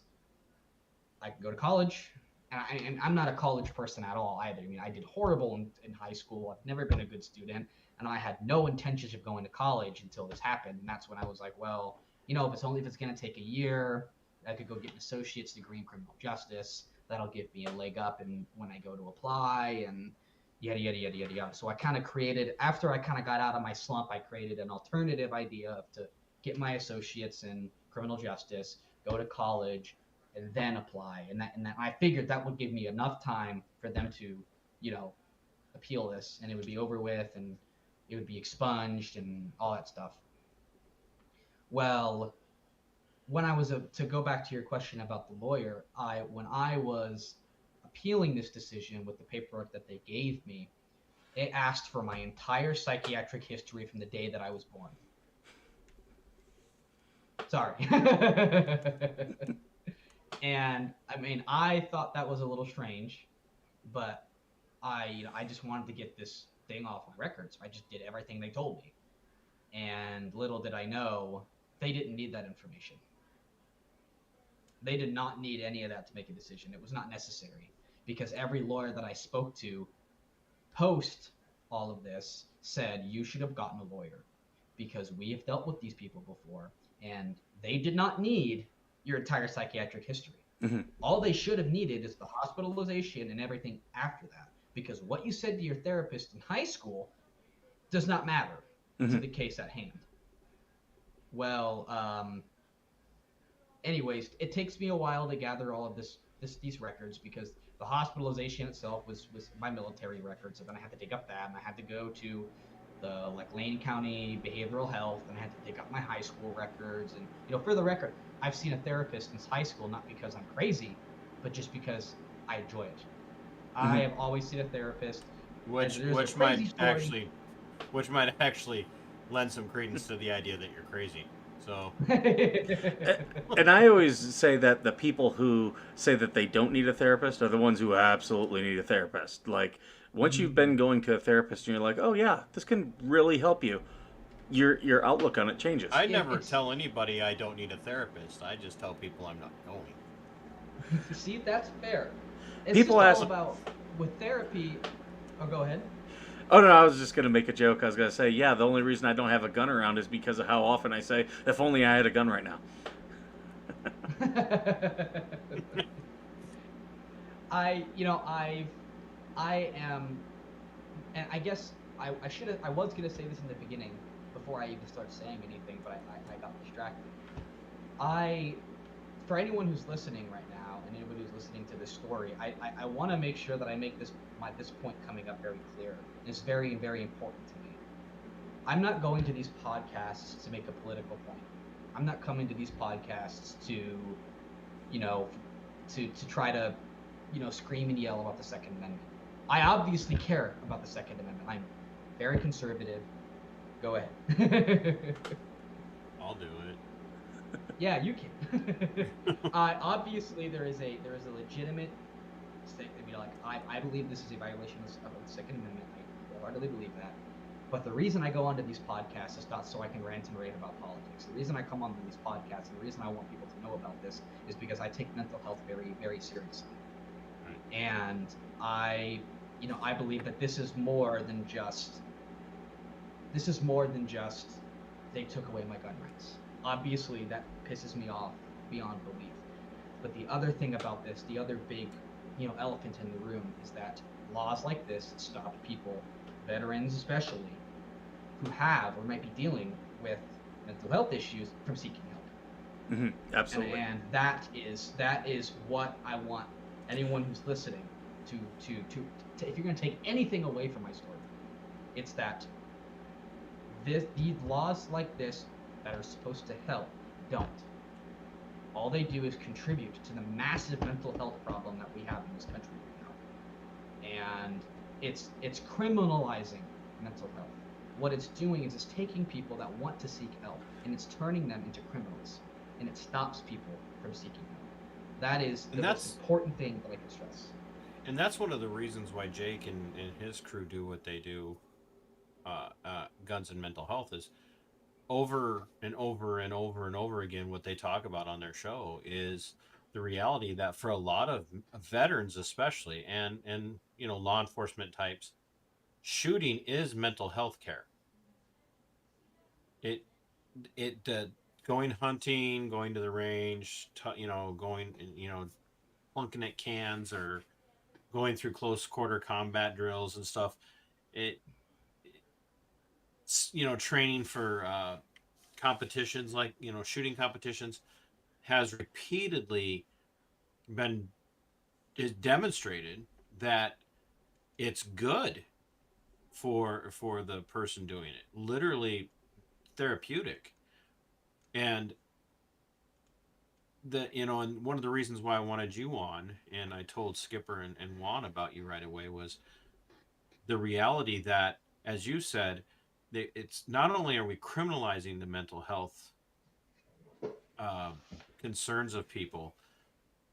[SPEAKER 3] I can go to college. And I'm not a college person at all either. I mean, I did horrible in high school. I've never been a good student, and I had no intentions of going to college until this happened. And that's when I was like, well, if it's going to take a year, I could go get an associate's degree in criminal justice. That'll give me a leg up, and when I go to apply, and yada yada yada yada yada. So after I kind of got out of my slump, I created an alternative idea to get my associates in criminal justice, go to college, and then apply. And I figured that would give me enough time for them to, appeal this, and it would be over with, and it would be expunged and all that stuff. Well, when I was to go back to your question about the lawyer, when I was appealing this decision with the paperwork that they gave me, it asked for my entire psychiatric history from the day that I was born. Sorry. And I mean, I thought that was a little strange, but I just wanted to get this thing off my record, so I just did everything they told me. And little did I know, they didn't need that information. They did not need any of that to make a decision. It was not necessary, because every lawyer that I spoke to post all of this said, you should have gotten a lawyer, because we have dealt with these people before, and they did not need your entire psychiatric history.
[SPEAKER 1] Mm-hmm.
[SPEAKER 3] All they should have needed is the hospitalization and everything after that, because what you said to your therapist in high school does not matter to the case at hand. Well, anyways, it takes me a while to gather all of these records, because the hospitalization itself was my military record. So then I had to dig up that, and I had to go to the Lane County Behavioral Health, and I had to dig up my high school records. And for the record, I've seen a therapist since high school, not because I'm crazy, but just because I enjoy it. I have always seen a therapist,
[SPEAKER 2] which might actually lend some credence to the idea that you're crazy. So,
[SPEAKER 1] and I always say that the people who say that they don't need a therapist are the ones who absolutely need a therapist. Like, once you've been going to a therapist and you're like, oh yeah, this can really help you, your outlook on it changes.
[SPEAKER 2] I
[SPEAKER 3] Yeah,
[SPEAKER 2] never
[SPEAKER 3] it's
[SPEAKER 2] tell anybody I don't need a therapist. I just tell people I'm not going.
[SPEAKER 3] see, that's fair. It's
[SPEAKER 1] People
[SPEAKER 3] just all
[SPEAKER 1] ask,
[SPEAKER 3] about with therapy. Oh, go ahead.
[SPEAKER 1] oh no, I was just gonna make a joke. I was gonna say, yeah, the only reason I don't have a gun around is because of how often I say, if only I had a gun right now.
[SPEAKER 3] I am, and I guess I should have, I was gonna say this in the beginning before I even started saying anything, but I got distracted. I, for anyone who's listening right now, and anybody who's listening to this story, I want to make sure that I make this point coming up very clear. It's very, very important to me. I'm not going to these podcasts to make a political point. I'm not coming to these podcasts to, you know, to try to, scream and yell about the Second Amendment. I obviously care about the Second Amendment. I'm very conservative. Go ahead.
[SPEAKER 2] I'll do it.
[SPEAKER 3] Yeah, you can. Obviously, there is a legitimate stake. I believe this is a violation of the Second Amendment. I wholeheartedly believe that. But the reason I go onto these podcasts is not so I can rant and rave about politics. The reason I come onto these podcasts and the reason I want people to know about this is because I take mental health very, very seriously.
[SPEAKER 2] Right.
[SPEAKER 3] And I believe that this is more than just they took away my gun rights. Obviously, that pisses me off beyond belief. But the other thing about this, the other big, elephant in the room is that laws like this stop people, veterans especially, who have or might be dealing with mental health issues from seeking help.
[SPEAKER 1] Absolutely.
[SPEAKER 3] And that is what I want anyone who's listening to if you're going to take anything away from my story, it's that these laws like this that are supposed to help don't. All they do is contribute to the massive mental health problem that we have in this country right now. And it's criminalizing mental health. What it's doing is it's taking people that want to seek help and it's turning them into criminals, and it stops people from seeking help. That is the most important thing that I can stress.
[SPEAKER 2] And that's one of the reasons why Jake and his crew do what they do, guns and mental health, is over and over and over and over again. What they talk about on their show is the reality that for a lot of veterans, especially, and law enforcement types, shooting is mental health care. It it going hunting, going to the range, going plunking at cans or going through close quarter combat drills and stuff. It training for competitions like shooting competitions has repeatedly been is demonstrated that it's good for the person doing it, literally therapeutic. And and one of the reasons why I wanted you on, and I told Skipper and Juan about you right away, was the reality that, as you said, it's not only are we criminalizing the mental health uh, concerns of people,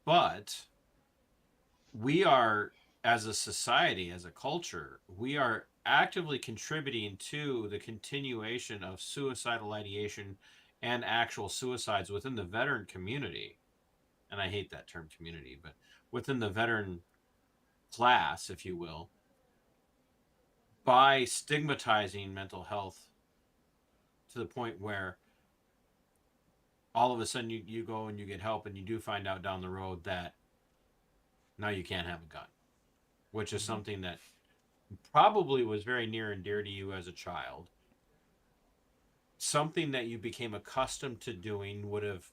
[SPEAKER 2] but we are, as a society, as a culture, we are actively contributing to the continuation of suicidal ideation and actual suicides within the veteran community. And I hate that term community, but within the veteran class, if you will, by stigmatizing mental health to the point where all of a sudden you go and you get help and you do find out down the road that now you can't have a gun, which is something that probably was very near and dear to you as a child. Something that you became accustomed to doing, would have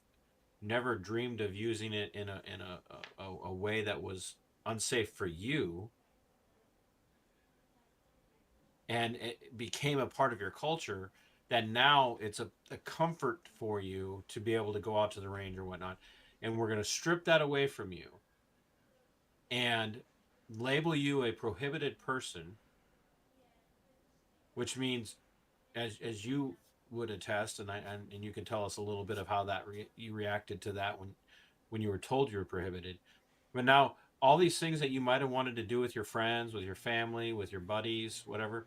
[SPEAKER 2] never dreamed of using it in a way that was unsafe for you, and it became a part of your culture, that now it's a comfort for you to be able to go out to the range or whatnot. And we're going to strip that away from you and label you a prohibited person, which means, as you would attest, and you can tell us a little bit of how that you reacted to that when you were told you were prohibited. But now all these things that you might have wanted to do with your friends, with your family, with your buddies, whatever,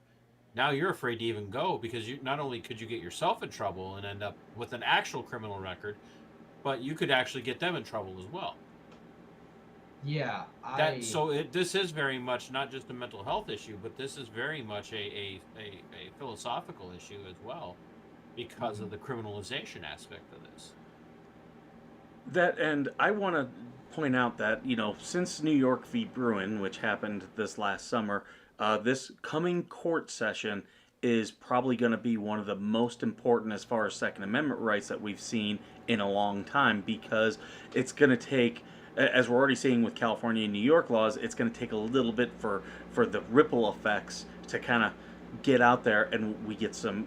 [SPEAKER 2] Now you're afraid to even go because you not only could you get yourself in trouble and end up with an actual criminal record, but you could actually get them in trouble as well.
[SPEAKER 3] Yeah,
[SPEAKER 2] That
[SPEAKER 3] I
[SPEAKER 2] so this is very much not just a mental health issue, but this is very much a philosophical issue as well because
[SPEAKER 3] mhm.
[SPEAKER 2] of the criminalization aspect of this.
[SPEAKER 1] That, and I want to point out that, since New York v. Bruin, which happened this last summer, this coming court session is probably going to be one of the most important as far as Second Amendment rights that we've seen in a long time, because it's going to take, as we're already seeing with California and New York laws, it's going to take a little bit for the ripple effects to kind of get out there and we get some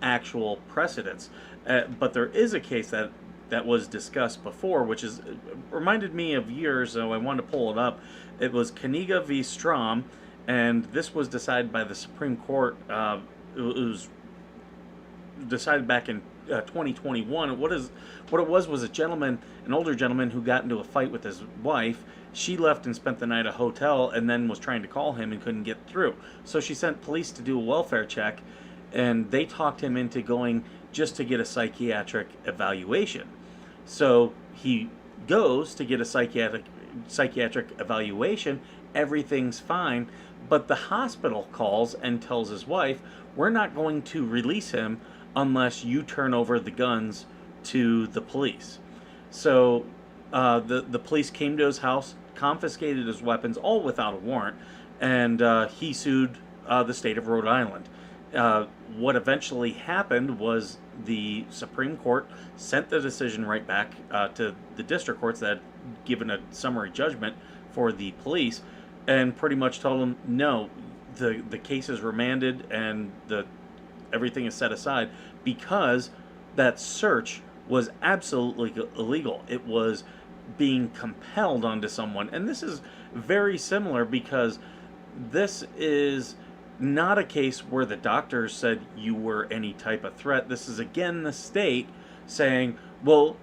[SPEAKER 1] actual precedents. But there is a case that was discussed before, which is reminded me of years, so I wanted to pull it up. It was Kaniga v. Strom, and this was decided by the Supreme Court. It was decided back in 2021. What it was a gentleman, an older gentleman, who got into a fight with his wife. She left and spent the night at a hotel, and then was trying to call him and couldn't get through. So she sent police to do a welfare check, and they talked him into going just to get a psychiatric evaluation. So he goes to get a psychiatric evaluation. Everything's fine, but the hospital calls and tells his wife, "We're not going to release him unless you turn over the guns to the police." So the police came to his house, confiscated his weapons, all without a warrant, and he sued the state of Rhode Island. What eventually happened was the Supreme Court sent the decision right back to the district courts that had given a summary judgment for the police, and pretty much told them, no, the case is remanded and the everything is set aside, because that search was absolutely illegal. It was being compelled onto someone, and this is very similar because this is not a case where the doctors said you were any type of threat. This is again the state saying, well,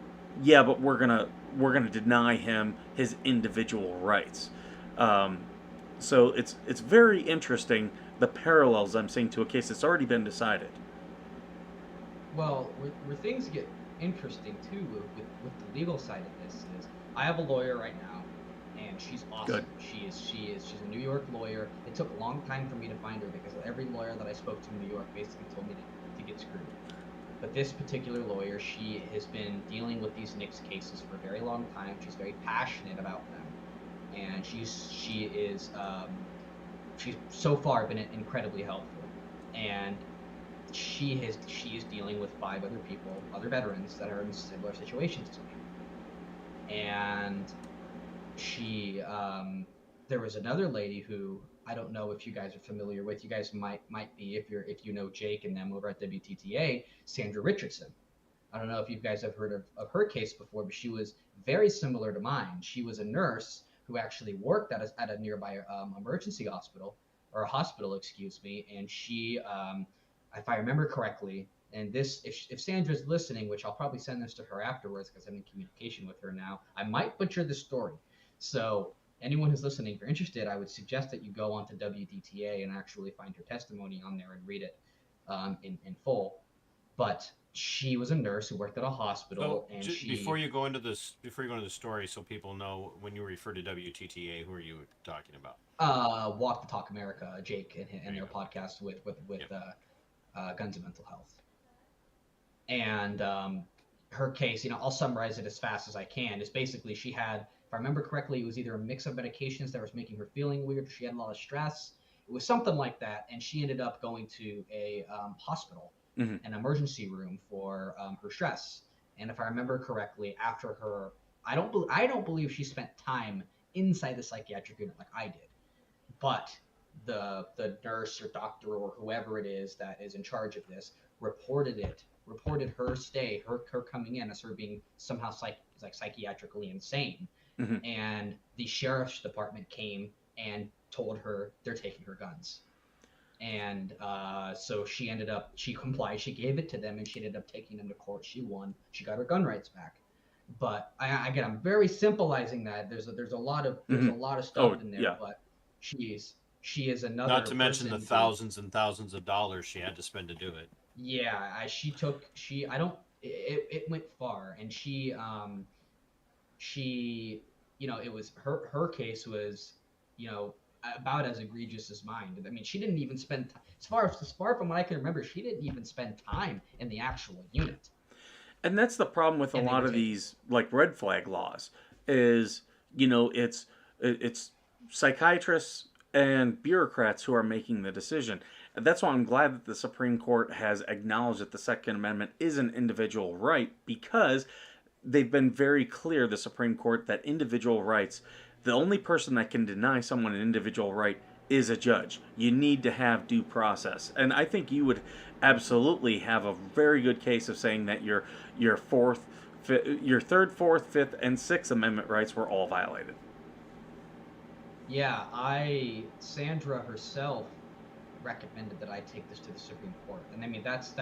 [SPEAKER 1] yeah, but we're gonna deny him his individual rights. So it's very interesting, the parallels I'm seeing to a case that's already been decided.
[SPEAKER 3] Well, where things get interesting too with the legal side of this is I have a lawyer right now, and she's
[SPEAKER 1] Good.
[SPEAKER 3] awesome. She's a New York lawyer. It took a long time for me to find her because every lawyer that I spoke to in New York basically told me to get screwed. But this particular lawyer, she has been dealing with these Knicks cases for a very long time. She's very passionate about them, and she's so far been incredibly helpful. And she is dealing with 5 other people, other veterans that are in similar situations to me. And she there was another lady who I don't know if you guys are familiar with. You guys might be if you know Jake and them over at WTTA, Sandra Richardson. I don't know if you guys have heard of her case before, but she was very similar to mine. She was a nurse who actually worked at a nearby emergency hospital, or a hospital, excuse me, and she if I remember correctly, and this, if Sandra's listening, which I'll probably send this to her afterwards because I'm in communication with her now, I might butcher the story. So anyone who's listening, if you're interested, I would suggest that you go onto WDTA and actually find her testimony on there and read it in full. But she was a nurse who worked at a
[SPEAKER 2] So
[SPEAKER 3] hospital, and
[SPEAKER 2] before
[SPEAKER 3] she
[SPEAKER 2] you go into this, before you go into the story, so people know when you refer to WTTA, who are you talking about?
[SPEAKER 3] Walk the Talk America, Jake, and
[SPEAKER 2] There you
[SPEAKER 3] their
[SPEAKER 2] go.
[SPEAKER 3] podcast with
[SPEAKER 2] Yep.
[SPEAKER 3] Guns and Mental Health. And her case, I'll summarize it as fast as I can. Is basically she had, if I remember correctly, it was either a mix of medications that was making her feeling weird, or she had a lot of stress. It was something like that, and she ended up going to a hospital,
[SPEAKER 1] Hmm.
[SPEAKER 3] an emergency room for her stress. And if I remember correctly, after her, I don't believe she spent time inside the psychiatric unit like I did, but the nurse or doctor or whoever it is that is in charge of this reported her stay, her coming in, as her being somehow like psychiatrically insane.
[SPEAKER 1] Hmm.
[SPEAKER 3] And the sheriff's department came and told her they're taking her guns. And so she complied, she gave it to them, and she ended up taking them to court. She won, she got her gun rights back. But I'm very simplifying that. There's a lot of
[SPEAKER 1] Hmm.
[SPEAKER 3] stuff
[SPEAKER 1] Oh
[SPEAKER 3] in there,
[SPEAKER 1] yeah.
[SPEAKER 3] but she's She is
[SPEAKER 2] Not
[SPEAKER 3] another
[SPEAKER 2] to mention
[SPEAKER 3] person
[SPEAKER 2] the
[SPEAKER 3] who,
[SPEAKER 2] thousands and thousands of dollars she had to spend to do it.
[SPEAKER 3] yeah, she took, I don't, it went far. And she, it was her case was, you know, about as egregious as mine. I mean, she didn't even spend, as far from what I can remember, she didn't even spend time in the actual unit.
[SPEAKER 1] And that's the problem with a
[SPEAKER 3] And they
[SPEAKER 1] lot
[SPEAKER 3] were
[SPEAKER 1] of
[SPEAKER 3] taking,
[SPEAKER 1] these like red flag laws is, it's psychiatrists and bureaucrats who are making the decision. And that's why I'm glad that the Supreme Court has acknowledged that the Second Amendment is an individual right, because they've been very clear, the Supreme Court, that individual rights, the only person that can deny someone an individual right is a judge. You need to have due process. And I think you would absolutely have a very good case of saying that your fourth, your third, fourth, fifth, and sixth Amendment rights were all violated.
[SPEAKER 3] yeah, Sandra herself recommended that I take this to the Supreme Court. And I mean, that's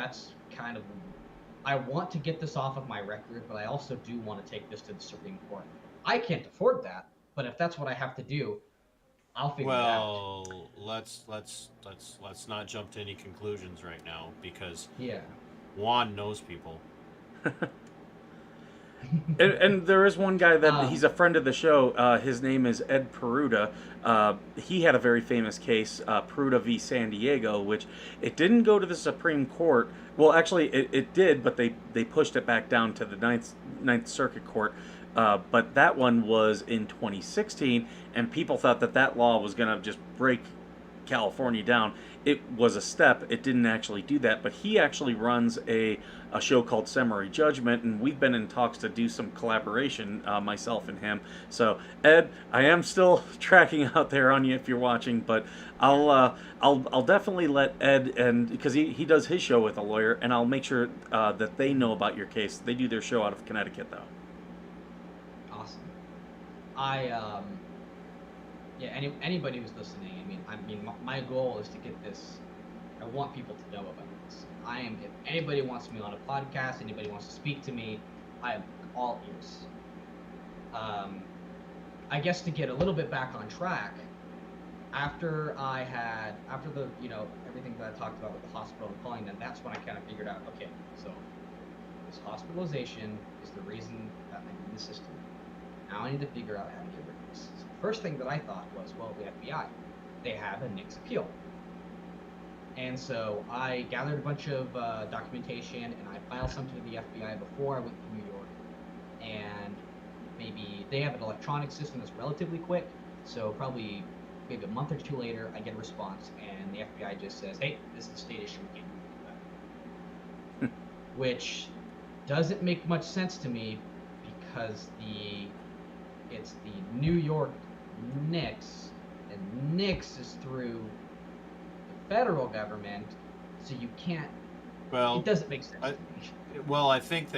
[SPEAKER 3] kind of, I want to get this off of my record, but I also do want to take this to the Supreme Court. I can't afford that, but if that's what I have to do, I'll figure it out.
[SPEAKER 2] Well, let's not jump to any conclusions right now because
[SPEAKER 3] Yeah.
[SPEAKER 2] Juan knows people.
[SPEAKER 1] And there is one guy that he's
[SPEAKER 3] Um,
[SPEAKER 1] a friend of the show. His name is Ed Peruta. He had a very famous case, Peruta v. San Diego, which it didn't go to the Supreme Court. Well, actually, it did, but they pushed it back down to the Ninth Circuit Court. But that one was in 2016, and people thought that that law was going to just break California down. It was a step. It didn't actually do that, but he actually runs a show called Summary Judgment, and we've been in talks to do some collaboration, myself and him. So Ed, I am still tracking out there on you if you're watching, but I'll definitely let Ed, and because he does his show with a lawyer, and I'll make sure that they know about your case. They do their show out of Connecticut though.
[SPEAKER 3] awesome. I Yeah, anybody who's listening, my goal is to get this. I want people to know about this. If anybody wants me on a podcast, anybody wants to speak to me, I am all ears. Um, I guess to get a little bit back on track, after the, everything that I talked about with the hospital and calling them, that's when I kind of figured out, okay, so this hospitalization is the reason that I'm in the system. Now I need to figure out how to get rid of this. So the first thing that I thought was, well, the FBI, they have a NICS appeal. And so I gathered a bunch of documentation, and I filed something to the FBI before I went to New York. And maybe they have an electronic system that's relatively quick, so probably maybe a month or two later, I get a response, and the FBI just says, hey, this is a state issue, we can't do that. Which doesn't make much sense to me, because it's the New York NICS, and NICS is through the federal government, so you can't.
[SPEAKER 2] Well,
[SPEAKER 3] it doesn't make sense to me.
[SPEAKER 2] well, I think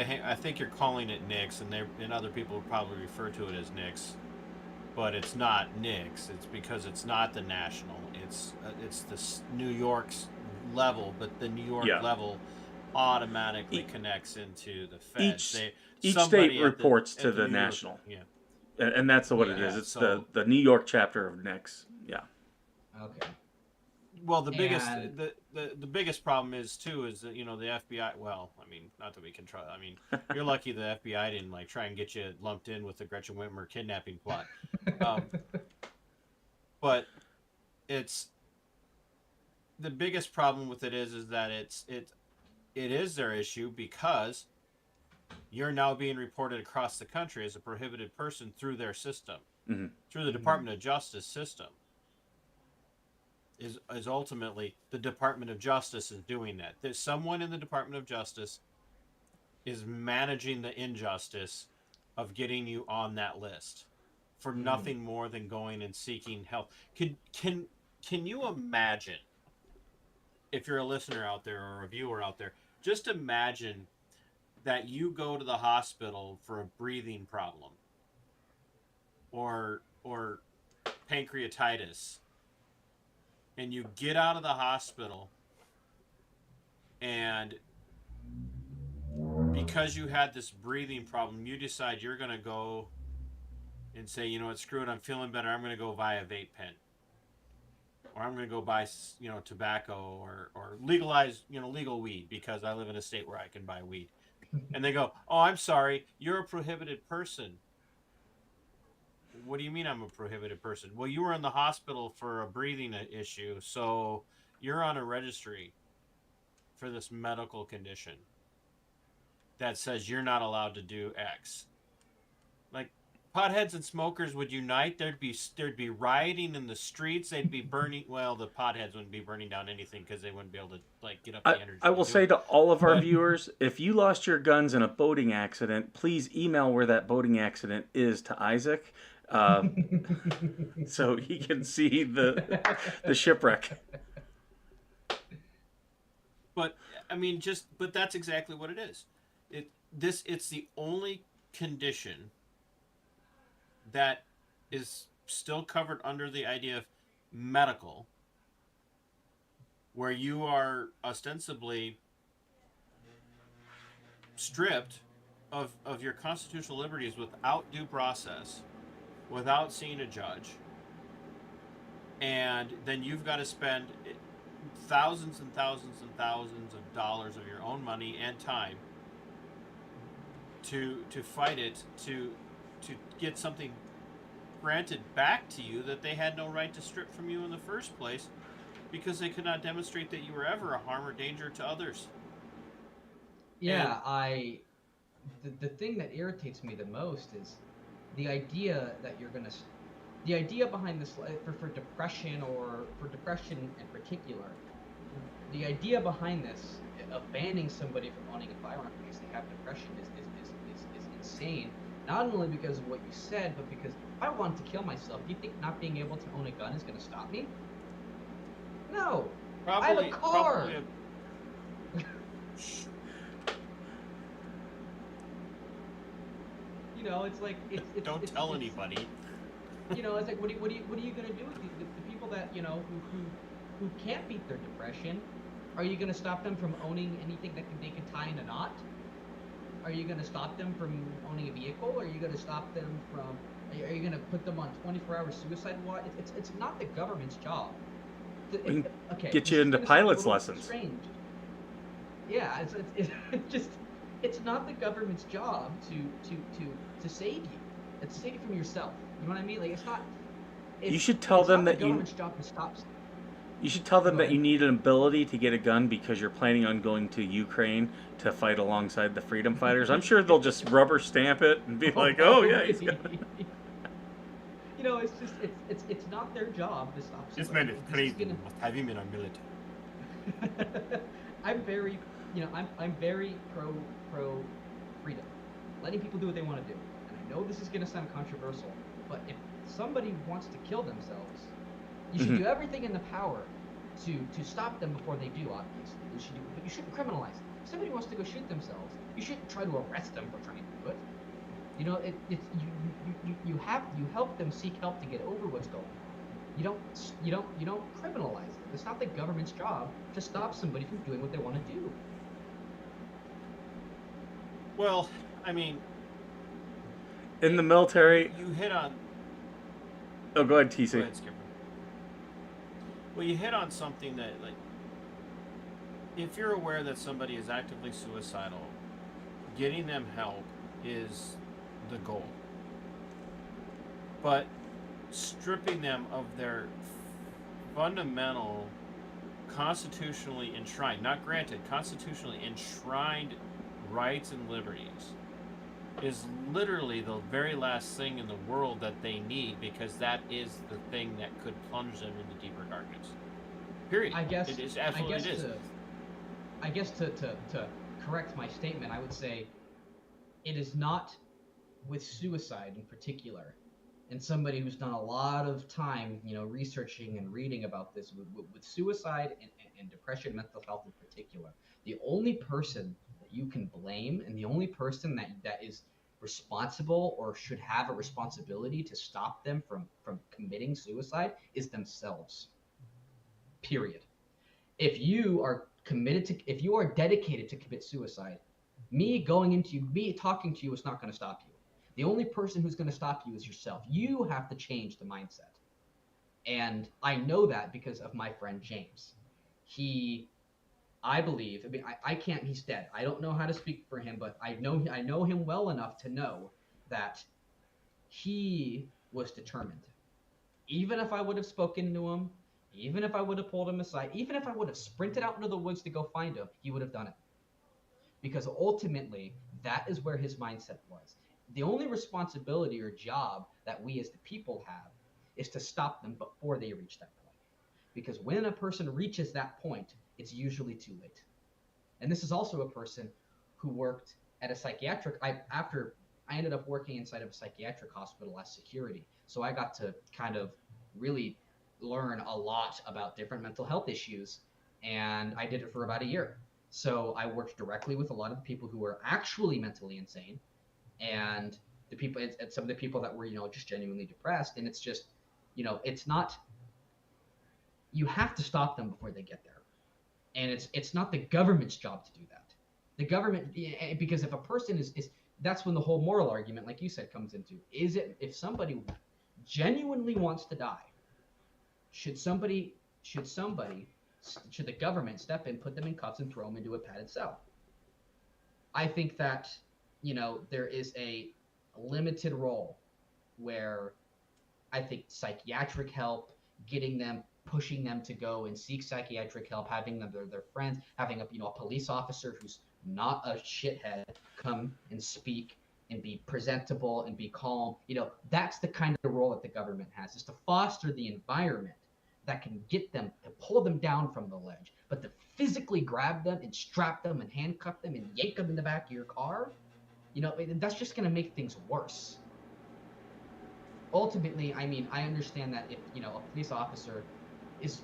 [SPEAKER 2] you're calling it NICS, and other people would probably refer to it as NICS, but it's not NICS. It's because it's not the national. It's the New York's level, but the New York level automatically connects into the feds.
[SPEAKER 1] Each state reports to the national.
[SPEAKER 2] Yeah.
[SPEAKER 1] And that's what it is. It's the New York chapter of NICS. Yeah.
[SPEAKER 3] Okay.
[SPEAKER 2] Well, the biggest problem is that, the FBI. Well, I mean, not that we can try. I mean, you're lucky the FBI didn't try and get you lumped in with the Gretchen Whitmer kidnapping plot. But it's the biggest problem with it is that it is their issue, because you're now being reported across the country as a prohibited person through their system, through the Department of Justice system. Is ultimately the Department of Justice is doing that. There's someone in the Department of Justice is managing the injustice of getting you on that list for nothing more than going and seeking help. Can you imagine, if you're a listener out there or a viewer out there, just imagine that you go to the hospital for a breathing problem or pancreatitis, and you get out of the hospital, and because you had this breathing problem, you decide you're going to go and say, you know what, screw it, I'm feeling better, I'm going to go buy a vape pen. or I'm going to go buy, tobacco or legalize, legal weed because I live in a state where I can buy weed. And they go, "Oh, I'm sorry, you're a prohibited person." What do you mean I'm a prohibited person? Well, you were in the hospital for a breathing issue, so you're on a registry for this medical condition that says you're not allowed to do X. Like, potheads and smokers would unite. There'd be rioting in the streets. They'd be burning. Well, the potheads wouldn't be burning down anything because they wouldn't be able to get up the energy
[SPEAKER 1] I
[SPEAKER 2] to
[SPEAKER 1] will
[SPEAKER 2] do
[SPEAKER 1] say
[SPEAKER 2] it.
[SPEAKER 1] to all of our
[SPEAKER 2] But
[SPEAKER 1] viewers, if you lost your guns in a boating accident, please email where that boating accident is to Isaac, uh, so he can see the shipwreck.
[SPEAKER 2] but I mean, but that's exactly what it is. It's the only condition that is still covered under the idea of medical, where you are ostensibly stripped of your constitutional liberties without due process, without seeing a judge, and then you've got to spend thousands and thousands and thousands of dollars of your own money and time to fight it, to get something granted back to you that they had no right to strip from you in the first place, because they could not demonstrate that you were ever a harm or danger to others.
[SPEAKER 3] Yeah, the thing that irritates me the most is the idea that you're gonna, the idea behind this for depression, or for depression in particular, the idea behind this of banning somebody from owning a firearm because they have depression is insane. Not only because of what you said, but because if I wanted to kill myself, do you think not being able to own a gun is going to stop me? No. I have a car. You know, it's like
[SPEAKER 2] Don't tell anybody.
[SPEAKER 3] You know, it's like what are you gonna do with the people that who can't beat their depression? Are you gonna stop them from owning anything that they can tie in a knot? Are you gonna stop them from owning a vehicle? Are you gonna stop them from? Are you gonna put them on 24-hour suicide watch? It's not the government's job. Okay,
[SPEAKER 1] get you into pilot's lessons.
[SPEAKER 3] Strange. Yeah, it's just, it's not the government's job to save you. It's to save you from yourself. You know what I mean? Like, it's not.
[SPEAKER 1] You should tell them that
[SPEAKER 3] the government's job to stop.
[SPEAKER 1] You should tell them that you need an ability to get a gun because you're planning on going to Ukraine to fight alongside the freedom fighters. I'm sure they'll just rubber stamp it and be like, "Oh yeah, he's got it."
[SPEAKER 3] You know, it's just it's not their job to stop.
[SPEAKER 2] This man is crazy. Must have him in our military.
[SPEAKER 3] I'm very pro freedom, letting people do what they want to do. And I know this is going to sound controversial, but if somebody wants to kill themselves, you should do everything in the power to stop them before they do. Obviously, but you shouldn't criminalize them. If somebody wants to go shoot themselves, you shouldn't try to arrest them for trying to do it. You know, you help them seek help to get over what's going on. You don't criminalize them. It's not the government's job to stop somebody from doing what they want to do.
[SPEAKER 2] Well, I mean,
[SPEAKER 1] in the military,
[SPEAKER 2] you hit on.
[SPEAKER 1] Oh, go ahead, TC.
[SPEAKER 2] Go ahead, Skipper. Well, you hit on something that, like, if you're aware that somebody is actively suicidal, getting them help is the goal. But stripping them of their fundamental, constitutionally enshrined, not granted, constitutionally enshrined rights and liberties is literally the very last thing in the world that they need, because that is the thing that could plunge them into deeper darkness. Period.
[SPEAKER 3] I guess
[SPEAKER 2] it is absolutely it is.
[SPEAKER 3] I guess to correct my statement, I would say it is not with suicide in particular. And somebody who's done a lot of time, researching and reading about this, with suicide and depression, mental health in particular, the only person that you can blame, and the only person that is responsible or should have a responsibility to stop them from committing suicide is themselves. Period. If you are dedicated to commit suicide, me talking to you is not going to stop you. The only person who's going to stop you is yourself. You have to change the mindset. And I know that because of my friend James. I believe, I mean, I can't, he's dead. I don't know how to speak for him, but I know him well enough to know that he was determined. Even if I would have spoken to him, even if I would have pulled him aside, even if I would have sprinted out into the woods to go find him, he would have done it. Because ultimately, that is where his mindset was. The only responsibility or job that we as the people have is to stop them before they reach that point. Because when a person reaches that point, it's usually too late. And this is also a person who worked at a psychiatric. After I ended up working inside of a psychiatric hospital as security, so I got to kind of really learn a lot about different mental health issues, and I did it for about a year. So I worked directly with a lot of the people who were actually mentally insane, and the people, and some of the people that were, just genuinely depressed. And it's just, it's not. You have to stop them before they get there, and it's not the government's job to do that. The government, because if a person is that's when the whole moral argument, like you said, comes into. Is it, if somebody genuinely wants to die, should the government step in, put them in cuffs, and throw them into a padded cell? I think that, there is a limited role where I think psychiatric help, pushing them to go and seek psychiatric help, having them, their friends, having a police officer who's not a shithead come and speak and be presentable and be calm. That's the kind of role that the government has, is to foster the environment that can get them, to pull them down from the ledge. But to physically grab them and strap them and handcuff them and yank them in the back of your car, that's just going to make things worse. Ultimately, I mean, I understand that if, a police officer is,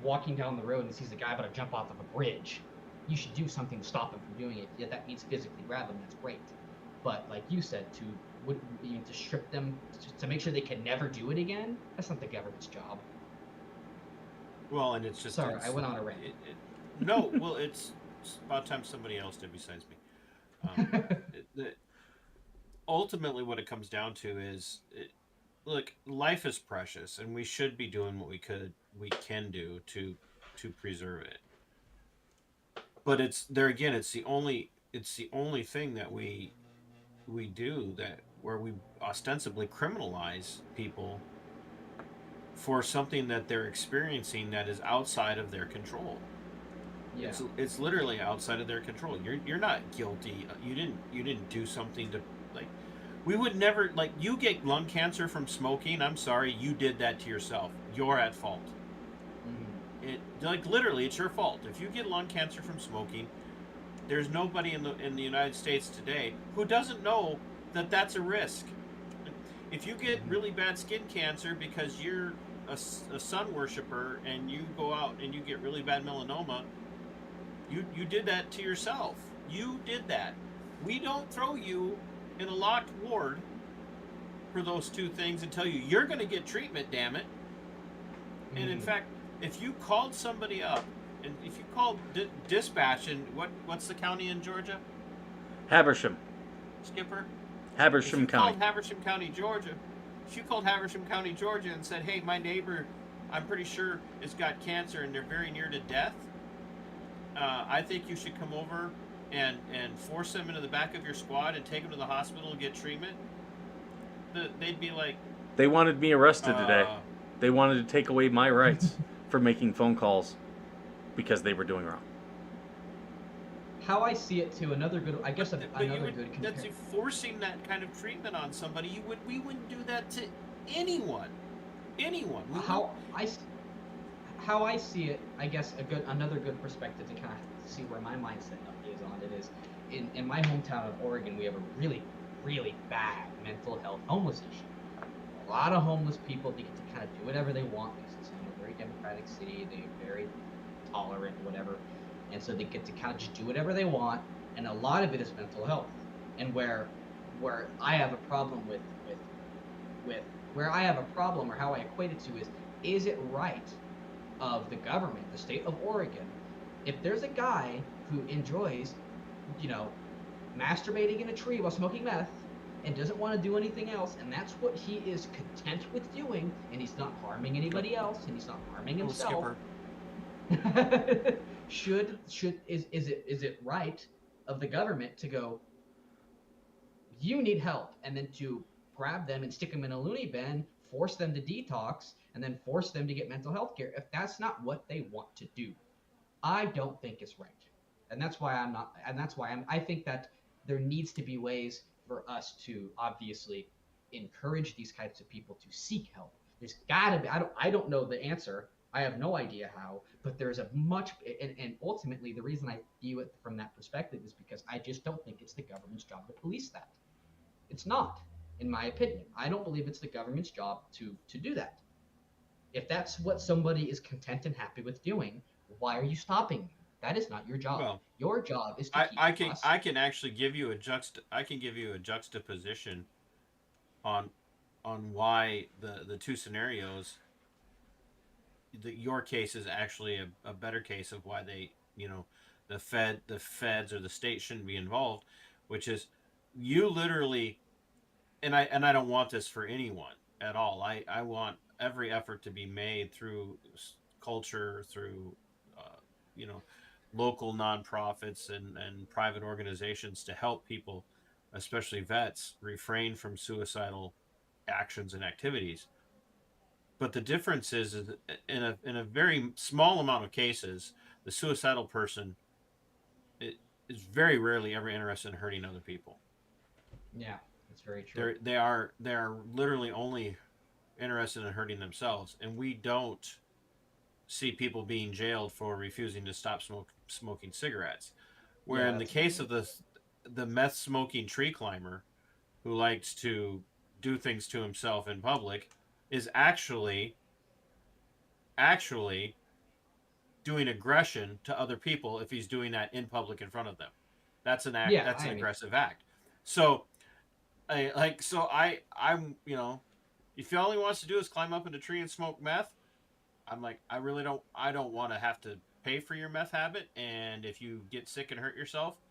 [SPEAKER 3] walking down the road and sees a guy about to jump off of a bridge, you should do something to stop him from doing it. If that means physically grab him, that's great. But like you said, to strip them, to make sure they can never do it again, that's not the government's job.
[SPEAKER 2] Well, and it's just...
[SPEAKER 3] Sorry, I went on a rant.
[SPEAKER 2] No, well, it's about time somebody else did besides me. Ultimately, what it comes down to is, look, life is precious, and we should be doing what we can do to preserve it. But it's the only thing that we do, that where we ostensibly criminalize people for something that they're experiencing that is outside of their control. Yeah. It's literally outside of their control. You're not guilty. You didn't do something to, like, we would never, like, you get lung cancer from smoking. I'm sorry, you did that to yourself. You're at fault. Literally, it's your fault. If you get lung cancer from smoking, there's nobody in the United States today who doesn't know that that's a risk. If you get really bad skin cancer because you're a sun worshiper and you go out and you get really bad melanoma, you did that to yourself. You did that. We don't throw you in a locked ward for those two things and tell you you're going to get treatment, damn it. And in fact, if you called somebody up, and if you called dispatch, and what's the county in Georgia?
[SPEAKER 1] Habersham.
[SPEAKER 2] Skipper?
[SPEAKER 1] Habersham County.
[SPEAKER 2] Habersham County, Georgia. If you called Habersham County, Georgia, and said, "Hey, my neighbor, I'm pretty sure has got cancer and they're very near to death. I think you should come over and force them into the back of your squad and take them to the hospital and get treatment." They'd be like,
[SPEAKER 1] "They wanted me arrested today. They wanted to take away my rights for making phone calls because they were doing wrong."
[SPEAKER 3] How I see it too, another good comparison.
[SPEAKER 2] That's forcing that kind of treatment on somebody. We wouldn't do that to anyone. How
[SPEAKER 3] I see it, I guess another good perspective to kind of see where my mindset is on it is, in my hometown of Oregon, we have a really, really bad mental health homeless issue. A lot of homeless people, they get to kind of do whatever they want because it's a very democratic city. They're very tolerant, whatever. And so they get to kind of just do whatever they want, and a lot of it is mental health. And where I have a problem with where I have a problem, or how I equate it to, is it right of the government, the state of Oregon, if there's a guy who enjoys, masturbating in a tree while smoking meth, and doesn't want to do anything else, and that's what he is content with doing, and he's not harming anybody else, and he's not harming
[SPEAKER 2] Little
[SPEAKER 3] himself.
[SPEAKER 2] skipper.
[SPEAKER 3] Is it right of the government to go, you need help, and then to grab them and stick them in a loony bin, force them to detox, and then force them to get mental health care if that's not what they want to do? I don't think it's right. And that's why I'm not, and that's why I think that there needs to be ways for us to obviously encourage these types of people to seek help. There's gotta be, I don't know the answer. I have no idea how, but there's a much, and ultimately the reason I view it from that perspective is because I just don't think it's the government's job to police that. It's not, in my opinion. I don't believe it's the government's job to do that. If that's what somebody is content and happy with doing, why are you stopping them? That is not your job.
[SPEAKER 2] Well,
[SPEAKER 3] Your job is to
[SPEAKER 2] I,
[SPEAKER 3] keep
[SPEAKER 2] I can
[SPEAKER 3] us.
[SPEAKER 2] I can actually give you I can give you a juxtaposition on why the two scenarios, your case is actually a better case of why they, the feds or the state shouldn't be involved, which is, you literally, and I don't want this for anyone at all. I want every effort to be made through culture, through uh, you know local nonprofits and private organizations to help people, especially vets, refrain from suicidal actions and activities. But the difference is in a very small amount of cases, the suicidal person is very rarely ever interested in hurting other people.
[SPEAKER 3] Yeah, that's very true.
[SPEAKER 2] They are literally only interested in hurting themselves, and we don't see people being jailed for refusing to stop smoking cigarettes. Where
[SPEAKER 3] Yeah,
[SPEAKER 2] in the
[SPEAKER 3] that's
[SPEAKER 2] case
[SPEAKER 3] another.
[SPEAKER 2] of the meth smoking tree climber who likes to do things to himself in public is actually doing aggression to other people if he's doing that in public in front of them. That's an act.
[SPEAKER 3] Yeah,
[SPEAKER 2] That's
[SPEAKER 3] I
[SPEAKER 2] an
[SPEAKER 3] mean,
[SPEAKER 2] aggressive act. So I'm if he all he wants to do is climb up in a tree and smoke meth, I'm like, I don't want to have to pay for your meth habit, and if you get sick and hurt yourself,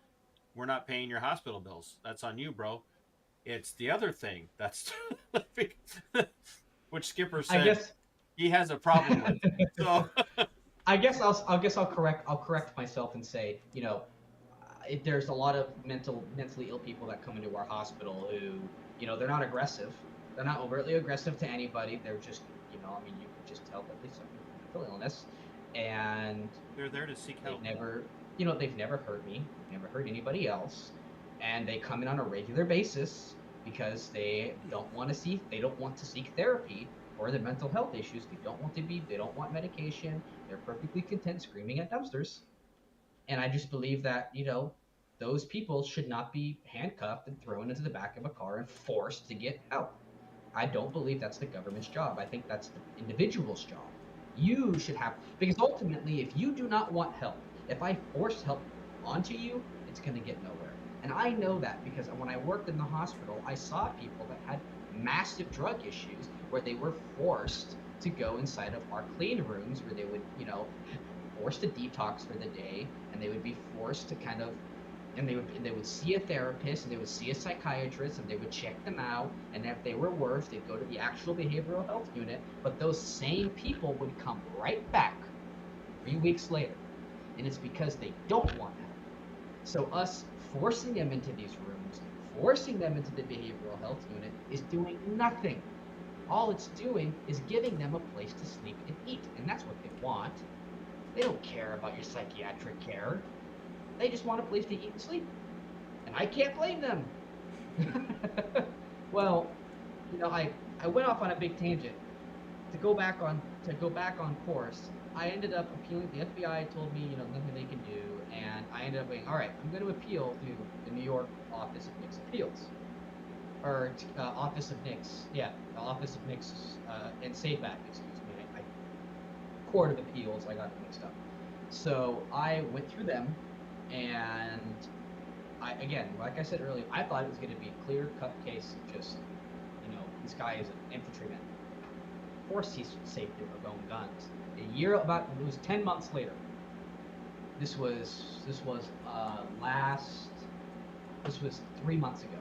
[SPEAKER 2] we're not paying your hospital bills. That's on you, bro. It's the other thing that's which Skipper
[SPEAKER 3] I
[SPEAKER 2] said
[SPEAKER 3] guess.
[SPEAKER 2] he has a problem with. So
[SPEAKER 3] I'll correct myself and say, there's a lot of mentally ill people that come into our hospital who, they're not aggressive. They're not overtly aggressive to anybody. They're just, I mean, you can just tell that they suffer from mental illness, and
[SPEAKER 2] they're there to seek help.
[SPEAKER 3] they've never hurt me. They've never hurt anybody else, and they come in on a regular basis because they don't want to seek therapy for their mental health issues. They don't want medication. They're perfectly content screaming at dumpsters. And I just believe that, those people should not be handcuffed and thrown into the back of a car and forced to get help. I don't believe that's the government's job. I think that's the individual's job. You should have, because ultimately, if you do not want help, if I force help onto you, it's going to get nowhere. And I know that because when I worked in the hospital, I saw people that had massive drug issues where they were forced to go inside of our clean rooms where they would, forced to detox for the day, and they would be forced to kind of, and they would see a therapist, and they would see a psychiatrist, and they would check them out, and if they were worse, they'd go to the actual behavioral health unit. But those same people would come right back 3 weeks later, and it's because they don't want help. So us forcing them into these rooms, forcing them into the behavioral health unit, is doing nothing. All it's doing is giving them a place to sleep and eat, and that's what they want. They don't care about your psychiatric care. They just want a place to eat and sleep. And I can't blame them. Well, I went off on a big tangent. To go back on course, I ended up appealing. The FBI told me, nothing they can do, and I ended up going, all right, I'm going to appeal to the New York Office of NICS Appeals. Or Office of NICS, yeah, the Office of NICS and SAFAC, excuse me. Court of Appeals, I got it mixed up. So I went through them, and again, like I said earlier, I thought it was going to be a clear-cut case of just, this guy is an infantryman. Of course he's safe to own guns. It was 10 months later. This was 3 months ago.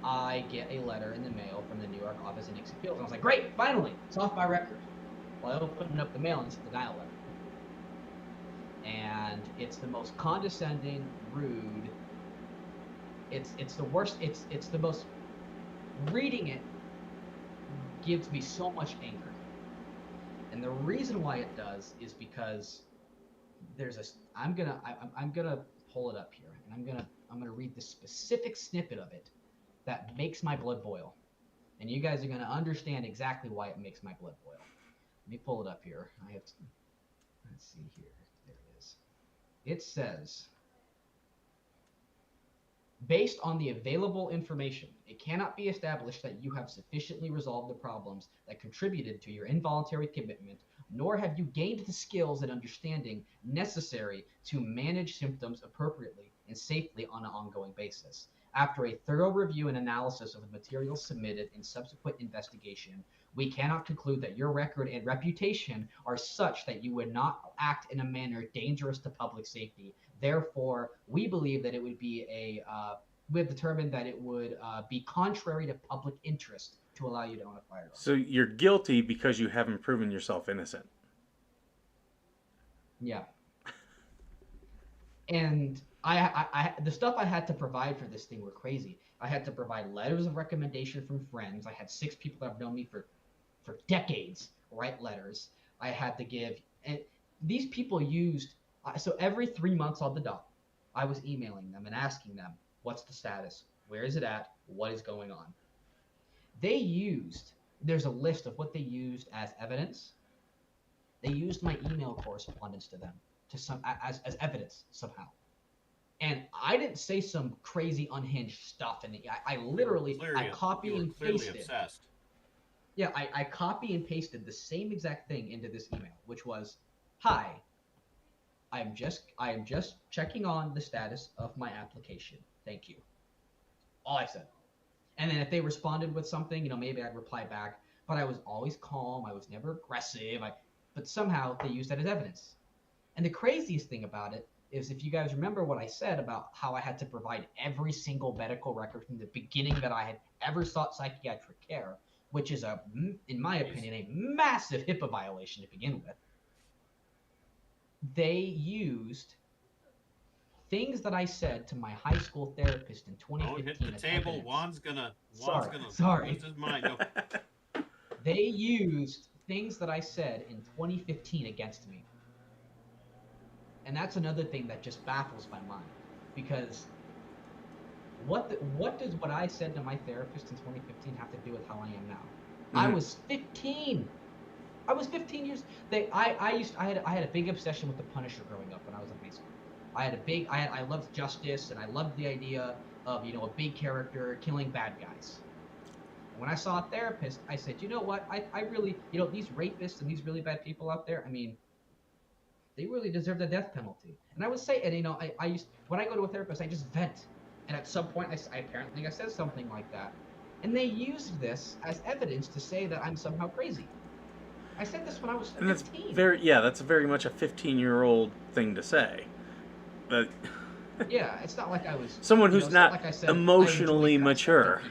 [SPEAKER 3] I get a letter in the mail from the New York Office of Nixon Appeals. And I was like, great, finally, it's off my record. Well, I opened up the mail and it's a denial letter. And it's the most condescending, rude. It's the worst. It's the most. Reading it gives me so much anger. And the reason why it does is because there's a. I'm gonna pull it up here, and I'm gonna read the specific snippet of it that makes my blood boil, and you guys are gonna understand exactly why it makes my blood boil. Let me pull it up here. I have to. Let's see here. There it is. It says, based on the available information, it cannot be established that you have sufficiently resolved the problems that contributed to your involuntary commitment, nor have you gained the skills and understanding necessary to manage symptoms appropriately and safely on an ongoing basis. After a thorough review and analysis of the materials submitted and subsequent investigation, we cannot conclude that your record and reputation are such that you would not act in a manner dangerous to public safety. Therefore, we believe that it would be we have determined that it would be contrary to public interest to allow you to own a firearm.
[SPEAKER 1] So you're guilty because you haven't proven yourself innocent.
[SPEAKER 3] Yeah. And I the stuff I had to provide for this thing were crazy. I had to provide letters of recommendation from friends. I had 6 people that have known me for decades write letters. I had to give, and these people used, so every 3 months on the dot, I was emailing them and asking them, what's the status? Where is it at? What is going on? There's a list of what they used as evidence. They used my email correspondence to them as evidence somehow. And I didn't say some crazy unhinged stuff. And I literally, I copy and pasted.
[SPEAKER 2] Obsessed.
[SPEAKER 3] Yeah, I copy and pasted the same exact thing into this email, which was, hi, I am just checking on the status of my application. Thank you. All I said. And then if they responded with something, maybe I'd reply back. But I was always calm. I was never aggressive. But somehow they used that as evidence. And the craziest thing about it is, if you guys remember what I said about how I had to provide every single medical record from the beginning that I had ever sought psychiatric care, which is, in my opinion, a massive HIPAA violation to begin with. They used things that I said to my high school therapist in 2015.
[SPEAKER 2] Don't hit the table.
[SPEAKER 3] Evidence.
[SPEAKER 2] Juan's gonna
[SPEAKER 3] Sorry.
[SPEAKER 2] lose his mind. No.
[SPEAKER 3] They used things that I said in 2015 against me. And that's another thing that just baffles my mind, because what does what I said to my therapist in 2015 have to do with how I am now? Mm-hmm. I was 15. I was 15 years. I had a big obsession with the Punisher growing up when I was in high school. I loved justice, and I loved the idea of a big character killing bad guys. And when I saw a therapist, I said, you know what? I really, these rapists and these really bad people out there, I mean, they really deserve the death penalty. And I would say, and when I go to a therapist, I just vent. And at some point, I apparently said something like that. And they used this as evidence to say that I'm somehow crazy. I said this when I was 15.
[SPEAKER 1] And that's very much a 15-year-old thing to say. But
[SPEAKER 3] yeah, it's not like I was
[SPEAKER 1] someone who's not like I said, emotionally mature.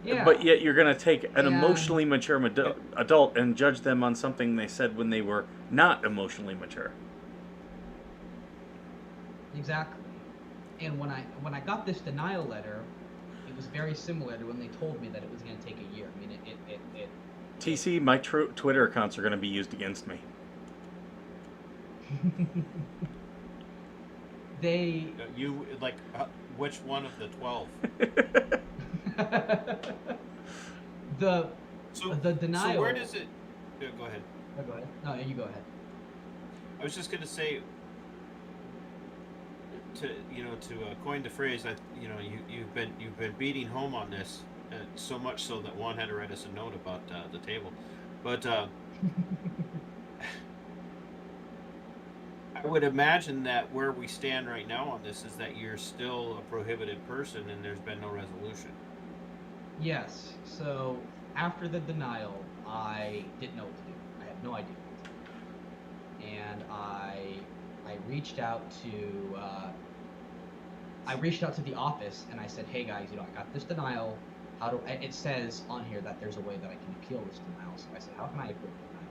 [SPEAKER 1] Yeah. But yet you're going to take an emotionally mature adult and judge them on something they said when they were not emotionally mature.
[SPEAKER 3] Exactly. And when I got this denial letter, it was very similar to when they told me that it was going to take a year. I mean,
[SPEAKER 1] TC, my Twitter accounts are going to be used against me.
[SPEAKER 2] Which one of the 12?
[SPEAKER 3] The denial.
[SPEAKER 2] So where does it? Go ahead.
[SPEAKER 3] Oh, go ahead. No, you go ahead.
[SPEAKER 2] I was just gonna say, to coin the phrase that you've been beating home on this so much so that Juan had to write us a note about the table, but I would imagine that where we stand right now on this is that you're still a prohibited person and there's been no resolution.
[SPEAKER 3] Yes. So after the denial, I didn't know what to do. I had no idea what to do. And I reached out to I reached out to the office and I said, hey guys, I got this denial. It says on here that there's a way that I can appeal this denial. So I said, how can I appeal the denial?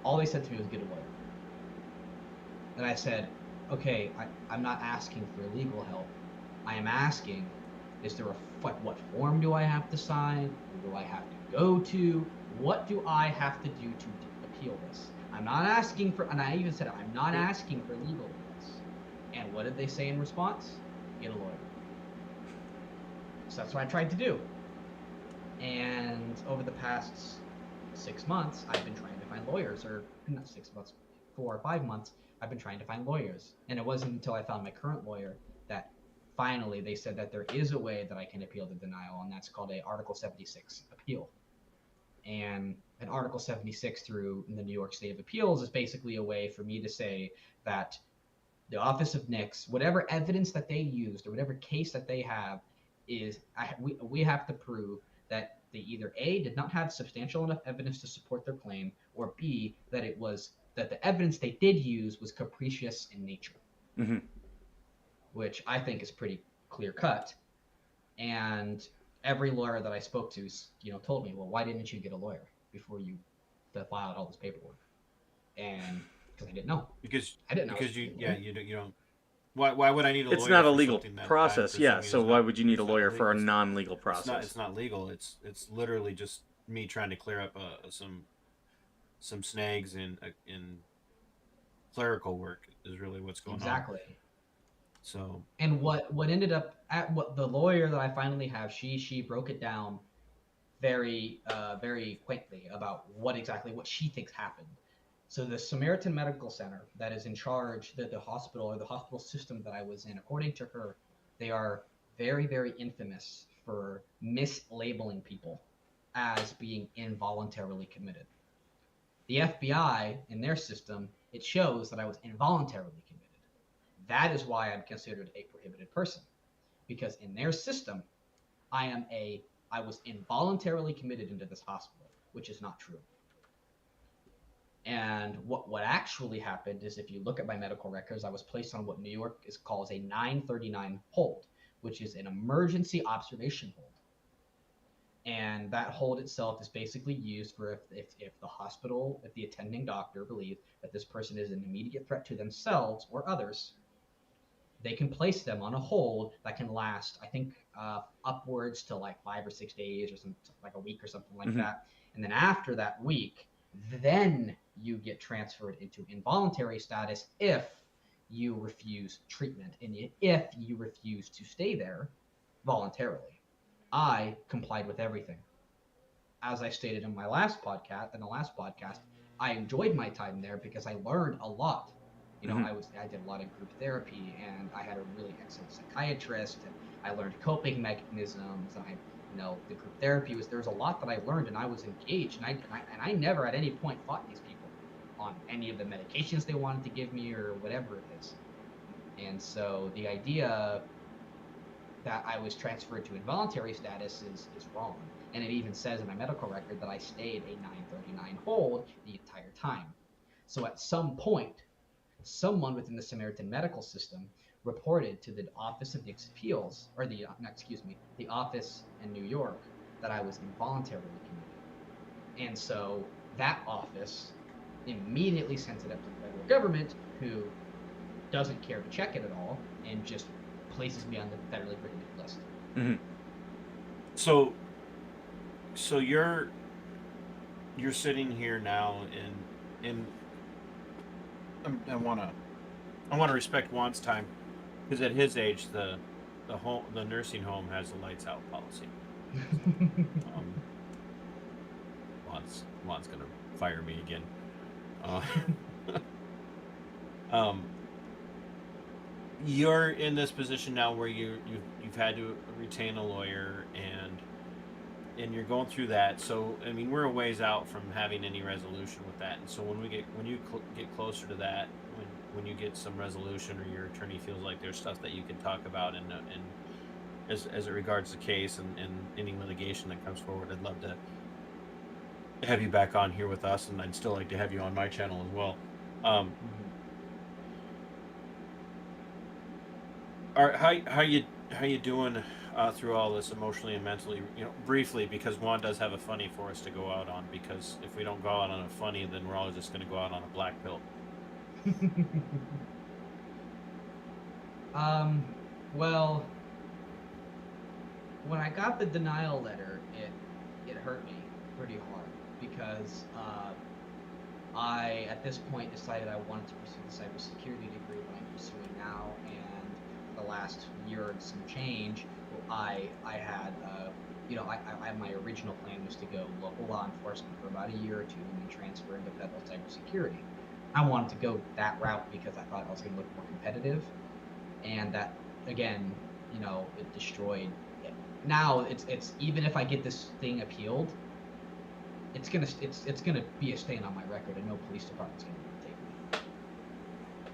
[SPEAKER 3] All they said to me was get a lawyer. And I said, okay, I'm not asking for legal help. I am asking, is there what form do I have to sign? Who do I have to go to? What do I have to do to appeal this? I'm not asking for, and I even said, I'm not asking for legal advice. And what did they say in response? Get a lawyer. So that's what I tried to do. And over the past 6 months, I've been trying to find lawyers, or not 6 months, 4 or 5 months, I've been trying to find lawyers. And it wasn't until I found my current lawyer that finally they said that there is a way that I can appeal the denial, and that's called a Article 76 appeal. And an Article 76 through the New York State of Appeals is basically a way for me to say that the Office of NICS, whatever evidence that they used or whatever case that they have, we have to prove that they either A, did not have substantial enough evidence to support their claim, or B, that the evidence they did use was capricious in nature.
[SPEAKER 1] Mm-hmm.
[SPEAKER 3] Which I think is pretty clear cut. And every lawyer that I spoke to, told me, well, why didn't you get a lawyer before you filed all this paperwork? And because I didn't know.
[SPEAKER 2] Because
[SPEAKER 3] I didn't know.
[SPEAKER 2] Because you don't. Why would I need a lawyer?
[SPEAKER 1] It's not a
[SPEAKER 2] for
[SPEAKER 1] legal
[SPEAKER 2] something that
[SPEAKER 1] process,
[SPEAKER 2] I'm
[SPEAKER 1] yeah.
[SPEAKER 2] presuming
[SPEAKER 1] So
[SPEAKER 2] is
[SPEAKER 1] why
[SPEAKER 2] not-
[SPEAKER 1] would you need a
[SPEAKER 2] it's not
[SPEAKER 1] lawyer
[SPEAKER 2] legal?
[SPEAKER 1] for a non-legal process?
[SPEAKER 2] It's not legal. It's literally just me trying to clear up some snags in clerical work is really what's going on.
[SPEAKER 3] Exactly.
[SPEAKER 2] So.
[SPEAKER 3] And what ended up what the lawyer that I finally have, she broke it down very very quaintly about what she thinks happened. So the Samaritan Medical Center that is in charge, the hospital or the hospital system that I was in, according to her, they are very, very infamous for mislabeling people as being involuntarily committed. The FBI, in their system, it shows that I was involuntarily committed. That is why I'm considered a prohibited person. Because in their system, I was involuntarily committed into this hospital, which is not true. And what actually happened is, if you look at my medical records, I was placed on what New York calls a 939 hold, which is an emergency observation hold. And that hold itself is basically used for if the hospital, if the attending doctor believes that this person is an immediate threat to themselves or others, they can place them on a hold that can last, I think, upwards to like 5 or 6 days or something, like a week or something like that. And then after that week, then you get transferred into involuntary status if you refuse treatment and if you refuse to stay there voluntarily. I complied with everything. As I stated in the last podcast, I enjoyed my time there because I learned a lot. I did a lot of group therapy, and I had a really excellent psychiatrist, and I learned coping mechanisms. The group therapy there was a lot that I learned, and I was engaged, and I never at any point fought these people on any of the medications they wanted to give me or whatever it is. And so the idea that I was transferred to involuntary status is wrong. And it even says in my medical record that I stayed a 939 hold the entire time. So at some point, someone within the Samaritan medical system reported to the Office of NICS Appeals, or the office in New York, that I was involuntarily committed. And so that office immediately sent it up to the federal government, who doesn't care to check it at all and just places me on the federally prohibited list.
[SPEAKER 2] Mm-hmm. So you're sitting here now in I want to respect Juan's time, because at his age the nursing home has a lights out policy. Juan's gonna fire me again. You're in this position now where you've had to retain a lawyer, and you're going through that. So I mean, we're a ways out from having any resolution with that. And so when you get closer to that, when you get some resolution, or your attorney feels like there's stuff that you can talk about, and as it regards the case and any litigation that comes forward, I'd love to have you back on here with us, and I'd still like to have you on my channel as well. how you doing through all this emotionally and mentally? You know, briefly, because Juan does have a funny for us to go out on. Because if we don't go out on a funny, then we're all just going to go out on a black pill.
[SPEAKER 3] Well, when I got the denial letter, it hurt me pretty hard because I at this point decided I wanted to pursue the cybersecurity degree that I'm pursuing now, and the last year and some change, I had my original plan was to go local law enforcement for about a year or two and then transfer into federal cybersecurity. I wanted to go that route because I thought I was going to look more competitive, and that again, it destroyed. Now it's even if I get this thing appealed, it's gonna be a stain on my record, and no police department's gonna take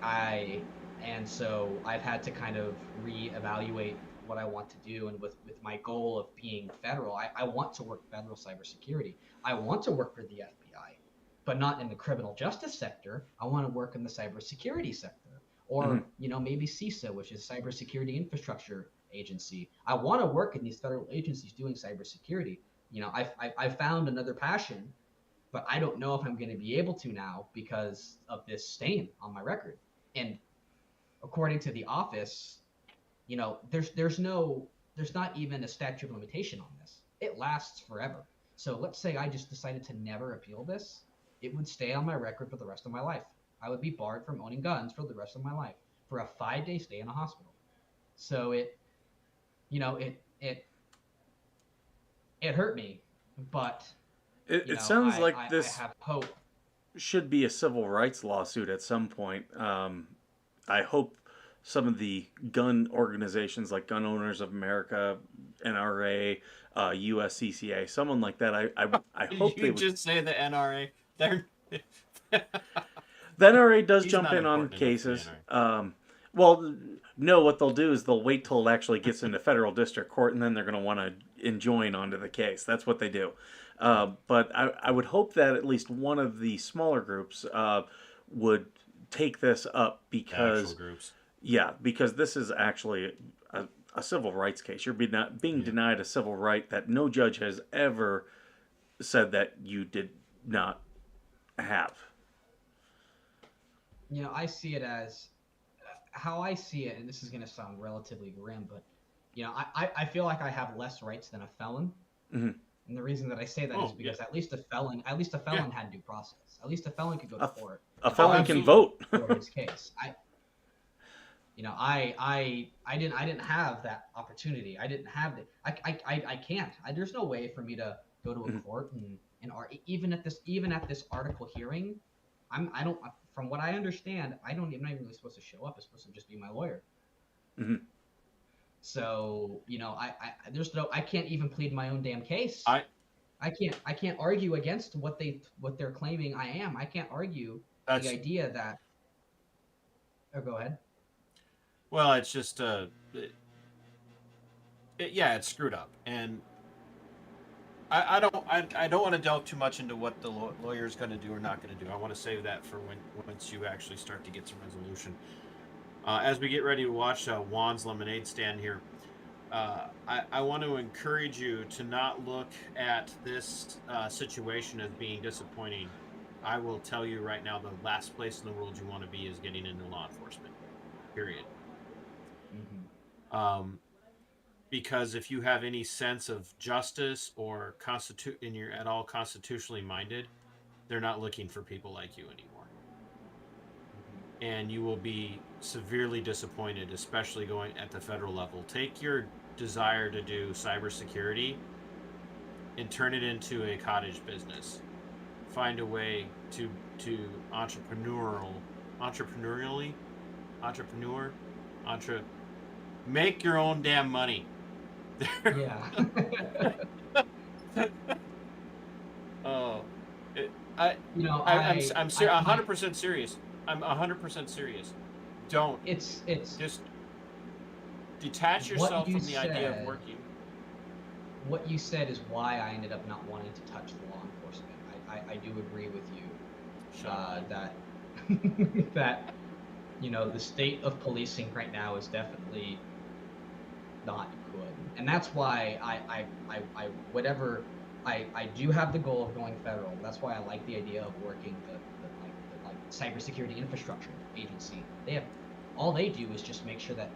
[SPEAKER 3] me. And so I've had to kind of reevaluate what I want to do, and with my goal of being federal, I want to work federal cybersecurity. I want to work for the FBI, but not in the criminal justice sector. I want to work in the cybersecurity sector, or maybe CISA, which is Cybersecurity Infrastructure Agency. I want to work in these federal agencies doing cybersecurity. I found another passion, but I don't know if I'm going to be able to now because of this stain on my record. And according to the office, there's not even a statute of limitation on this. It lasts forever. So let's say I just decided to never appeal this, it would stay on my record for the rest of my life. I would be barred from owning guns for the rest of my life for a 5-day stay in a hospital. So it hurt me, but
[SPEAKER 1] It sounds like
[SPEAKER 3] I
[SPEAKER 1] this
[SPEAKER 3] have hope.
[SPEAKER 1] should be a civil rights lawsuit at some point. I hope some of the gun organizations like Gun Owners of America, NRA, USCCA, someone like that. I hope
[SPEAKER 2] you
[SPEAKER 1] they would.
[SPEAKER 2] just say the NRA. They're
[SPEAKER 1] The NRA does
[SPEAKER 2] He's
[SPEAKER 1] jump
[SPEAKER 2] not
[SPEAKER 1] in on
[SPEAKER 2] important enough for the
[SPEAKER 1] cases. Well, no, what they'll do is they'll wait till it actually gets into federal district court, and then they're going to want to enjoin onto the case. That's what they do. But I would hope that at least one of the smaller groups would take this up because,
[SPEAKER 2] actual groups.
[SPEAKER 1] yeah, because this is actually a civil rights case. You're being denied a civil right that no judge has ever said that you did not have.
[SPEAKER 3] I see it as how I see it, and this is going to sound relatively grim, but I feel like I have less rights than a felon.
[SPEAKER 1] Mm-hmm.
[SPEAKER 3] And the reason that I say that is because at least a felon had due process. At least a felon could go to court.
[SPEAKER 1] A felon can vote
[SPEAKER 3] for his case. I didn't have that opportunity. I didn't have it. I can't. There's no way for me to go to a court and even at this article hearing, I don't. From what I understand, I'm not even really supposed to show up. I'm supposed to just be my lawyer.
[SPEAKER 1] Mm-hmm.
[SPEAKER 3] So I can't even plead my own damn case. I can't argue against what they're claiming I am. I can't argue the idea that. Oh, go ahead.
[SPEAKER 2] Well, it's just it's screwed up, and I don't want to delve too much into what the lawyer's going to do or not going to do. I want to save that for once you actually start to get some resolution. As we get ready to watch Juan's lemonade stand here, I want to encourage you to not look at this situation as being disappointing. I will tell you right now, the last place in the world you want to be is getting into law enforcement. Period.
[SPEAKER 3] Mm-hmm.
[SPEAKER 2] Because if you have any sense of justice or and you're at all constitutionally minded, they're not looking for people like you anymore. And you will be severely disappointed, especially going at the federal level. Take your desire to do cybersecurity and turn it into a cottage business. Find a way to make your own damn money.
[SPEAKER 3] Yeah.
[SPEAKER 2] I'm 100% serious. I'm 100% serious. Don't.
[SPEAKER 3] It's
[SPEAKER 2] just detach yourself from the idea of working.
[SPEAKER 3] What you said is why I ended up not wanting to touch the law enforcement. I do agree with you that that the state of policing right now is definitely not good. And that's why whatever, I do have the goal of going federal. That's why I like the idea of working the cybersecurity infrastructure agency. All they do is just make sure that,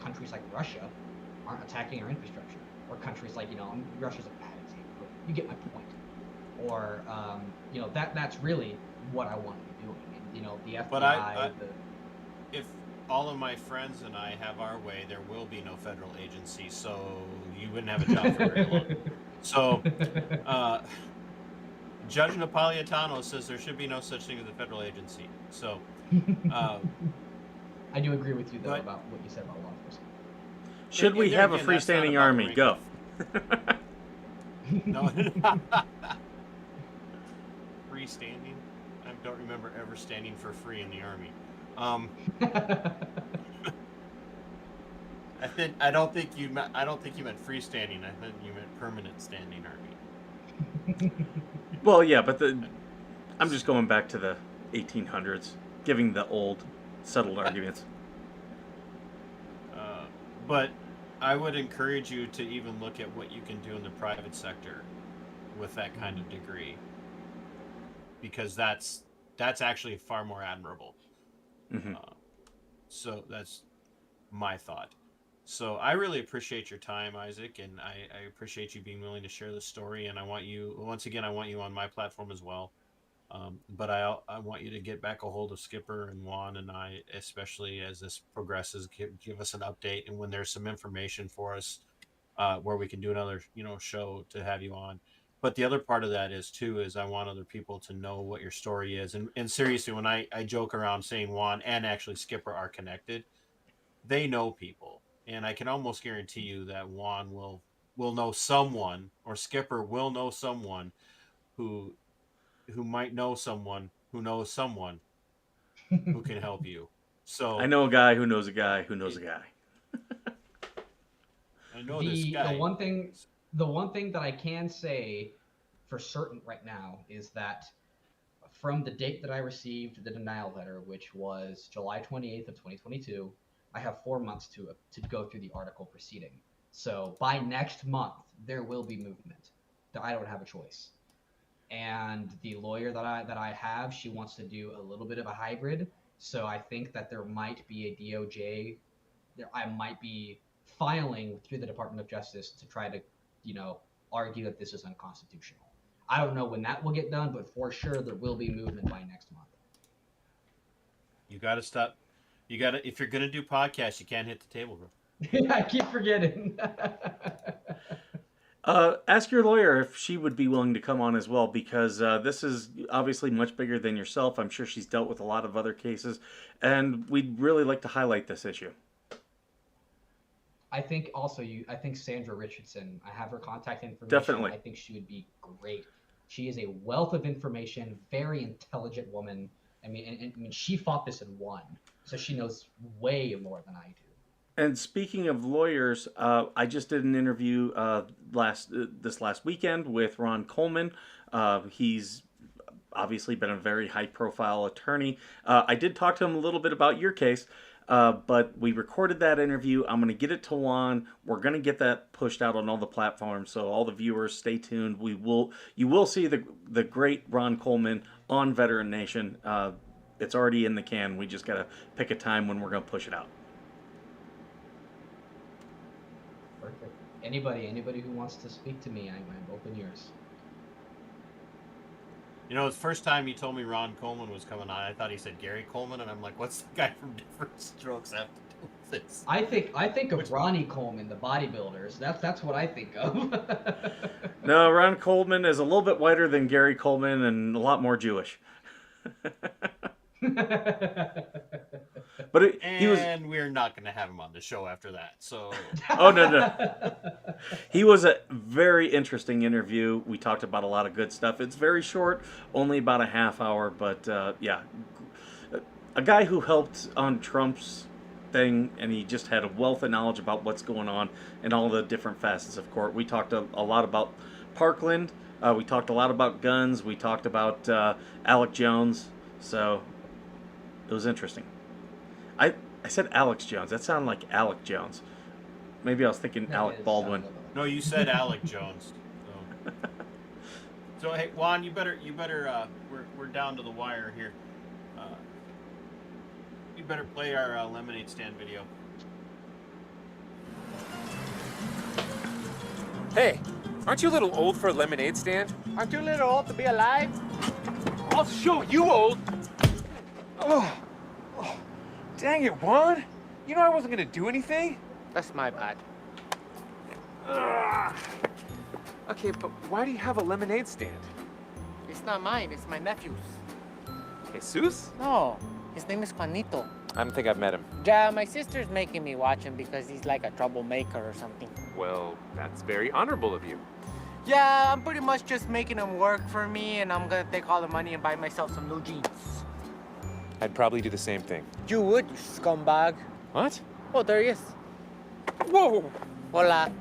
[SPEAKER 3] countries like Russia aren't attacking our infrastructure, or countries like, Russia's a bad example, but you get my point. Or, that's really what I want to be doing. And, the FBI,
[SPEAKER 2] But if all of my friends and I have our way, there will be no federal agency, so you wouldn't have a job for very long. So, Judge Napolitano says there should be no such thing as a federal agency. So,
[SPEAKER 3] I do agree with you, though, about what you said about law enforcement.
[SPEAKER 1] Should we have a freestanding army? Go.
[SPEAKER 2] No. Freestanding? I don't remember ever standing for free in the army. I don't think you meant freestanding. I think you meant permanent standing army.
[SPEAKER 1] Well, yeah, but I'm just going back to the 1800s, giving the old settled arguments.
[SPEAKER 2] But I would encourage you to even look at what you can do in the private sector with that kind of degree, because that's actually far more admirable.
[SPEAKER 1] Mm-hmm.
[SPEAKER 2] So that's my thought. So I really appreciate your time, Isaac, and I appreciate you being willing to share this story. And I want you on my platform as well. But I want you to get back a hold of Skipper and Juan and I, especially as this progresses. Give us an update, and when there's some information for us, where we can do another show to have you on. But the other part of that is I want other people to know what your story is. And seriously, when I joke around saying Juan and actually Skipper are connected, they know people. And I can almost guarantee you that Juan will know someone, or Skipper will know someone who might know someone who knows someone who can help you. So
[SPEAKER 1] I know a guy who knows a guy who knows a guy.
[SPEAKER 2] I know this guy.
[SPEAKER 3] The one thing that I can say for certain right now is that from the date that I received the denial letter, which was July 28th of 2022, I have 4 months to go through the article proceeding. So by next month, there will be movement. I don't have a choice. And the lawyer that I have, she wants to do a little bit of a hybrid. So I think that there might be a DOJ. I might be filing through the Department of Justice to try to, argue that this is unconstitutional. I don't know when that will get done, but for sure there will be movement by next month.
[SPEAKER 2] You got to stop. If you're going to do podcasts, you can't hit the table, bro.
[SPEAKER 3] I keep forgetting.
[SPEAKER 1] Ask your lawyer if she would be willing to come on as well, because this is obviously much bigger than yourself. I'm sure she's dealt with a lot of other cases, and we'd really like to highlight this issue.
[SPEAKER 3] I think Sandra Richardson, I have her contact information.
[SPEAKER 1] Definitely.
[SPEAKER 3] I think she would be great. She is a wealth of information, very intelligent woman. I mean, she fought this and won, so she knows way more than I do.
[SPEAKER 1] And speaking of lawyers, I just did an interview this last weekend with Ron Coleman. He's obviously been a very high-profile attorney. I did talk to him a little bit about your case, but we recorded that interview. I'm going to get it to Juan. We're going to get that pushed out on all the platforms, so all the viewers, stay tuned. You will see the great Ron Coleman on Veteran Nation. It's already in the can. We just got to pick a time when we're going to push it out.
[SPEAKER 3] Perfect. Anybody who wants to speak to me, I'm open ears.
[SPEAKER 2] The first time you told me Ron Coleman was coming on, I thought he said Gary Coleman, and I'm like, what's the guy from Different Strokes have to do with this?
[SPEAKER 3] I think of Ronnie Coleman, the bodybuilders. That's what I think of.
[SPEAKER 1] No, Ron Coleman is a little bit whiter than Gary Coleman and a lot more Jewish. But
[SPEAKER 2] we're not going to have him on the show after that. So.
[SPEAKER 1] Oh no. He was a very interesting interview. We talked about a lot of good stuff. It's very short, only about a half hour, but yeah, a guy who helped on Trump's thing, and he just had a wealth of knowledge about what's going on and all the different facets of court. We talked a lot about Parkland. We talked a lot about guns. We talked about Alec Jones. So it was interesting. I said Alex Jones. That sounded like Alec Jones. Maybe I was thinking
[SPEAKER 3] No,
[SPEAKER 1] Alec
[SPEAKER 3] it is
[SPEAKER 1] Baldwin.
[SPEAKER 3] Alec Baldwin.
[SPEAKER 2] No, you said Alec Jones. So hey, Juan, you better. We're down to the wire here. You better play our lemonade stand video.
[SPEAKER 4] Hey, aren't you a little old for a lemonade stand?
[SPEAKER 5] Aren't you a little old to be alive?
[SPEAKER 4] I'll show you old. Oh, dang it, Juan. You know I wasn't gonna do anything.
[SPEAKER 5] That's my bad.
[SPEAKER 4] Ugh. Okay, but why do you have a lemonade stand?
[SPEAKER 5] It's not mine, it's my nephew's.
[SPEAKER 4] Jesus?
[SPEAKER 5] No, his name is Juanito.
[SPEAKER 4] I don't think I've met him.
[SPEAKER 5] Yeah, my sister's making me watch him because he's like a troublemaker or something.
[SPEAKER 4] Well, that's very honorable of you.
[SPEAKER 5] Yeah, I'm pretty much just making him work for me, and I'm gonna take all the money and buy myself some new jeans.
[SPEAKER 4] I'd probably do the same thing.
[SPEAKER 5] You would, you scumbag.
[SPEAKER 4] What?
[SPEAKER 5] Oh, there he is.
[SPEAKER 4] Whoa!
[SPEAKER 5] Hola.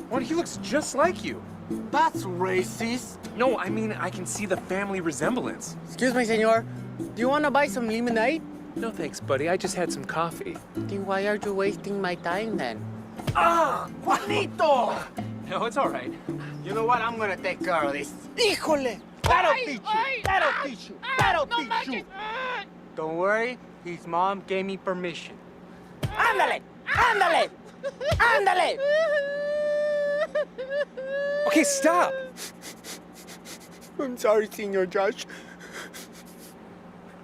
[SPEAKER 4] Juan, he looks just like you.
[SPEAKER 5] That's racist.
[SPEAKER 4] No, I mean, I can see the family resemblance.
[SPEAKER 5] Excuse me, senor. Do you wanna buy some lemonade?
[SPEAKER 4] No thanks, buddy. I just had some coffee.
[SPEAKER 5] Then why are you wasting my time then?
[SPEAKER 4] Ah!
[SPEAKER 5] Juanito!
[SPEAKER 4] No, it's all right.
[SPEAKER 5] You know what? I'm gonna take care of this. Híjole! That'll teach you! That'll teach you! That'll teach you! Don't worry, his mom gave me permission. Ándale! Ándale! Ándale!
[SPEAKER 4] Okay, stop!
[SPEAKER 5] I'm sorry, Senor Josh.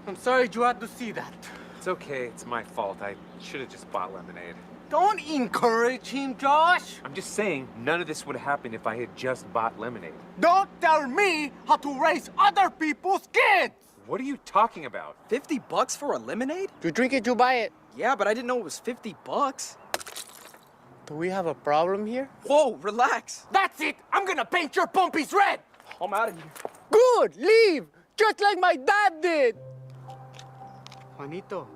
[SPEAKER 5] I'm sorry you had to see that.
[SPEAKER 4] It's okay. It's my fault. I should have just bought lemonade.
[SPEAKER 5] Don't encourage him, Josh.
[SPEAKER 4] I'm just saying, none of this would happen if I had just bought lemonade.
[SPEAKER 5] Don't tell me how to raise other people's kids.
[SPEAKER 4] What are you talking about?
[SPEAKER 6] $50 for a lemonade?
[SPEAKER 5] You drink it, you buy it.
[SPEAKER 6] Yeah, but I didn't know it was $50.
[SPEAKER 5] Do we have a problem here?
[SPEAKER 6] Whoa, relax.
[SPEAKER 5] That's it! I'm gonna paint your pumpies red!
[SPEAKER 6] I'm out of here.
[SPEAKER 5] Good! Leave! Just like my dad did! Juanito,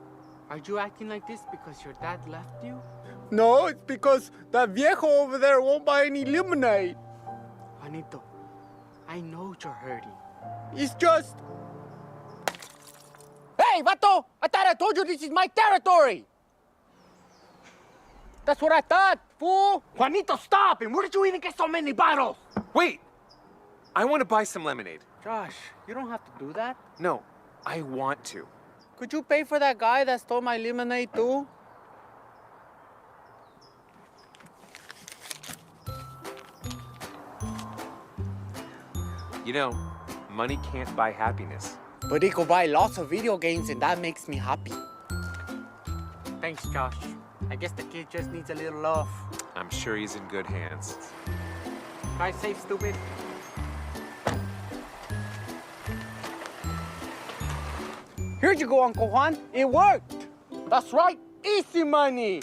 [SPEAKER 5] are you acting like this because your dad left you? No, it's because that viejo over there won't buy any lemonade. Juanito, I know you're hurting. It's just... Hey, vato! I thought I told you this is my territory! That's what I thought, fool! Juanito, stop! And where did you even get so many bottles?
[SPEAKER 4] Wait! I want to buy some lemonade.
[SPEAKER 5] Josh, you don't have to do that.
[SPEAKER 4] No, I want to.
[SPEAKER 5] Could you pay for that guy that stole my lemonade too?
[SPEAKER 4] You know, money can't buy happiness.
[SPEAKER 5] But he could buy lots of video games and that makes me happy. Thanks, Josh. I guess the kid just needs a little love.
[SPEAKER 4] I'm sure he's in good hands.
[SPEAKER 5] Drive safe, stupid. Here you go, Uncle Juan. It worked. That's right. Easy money.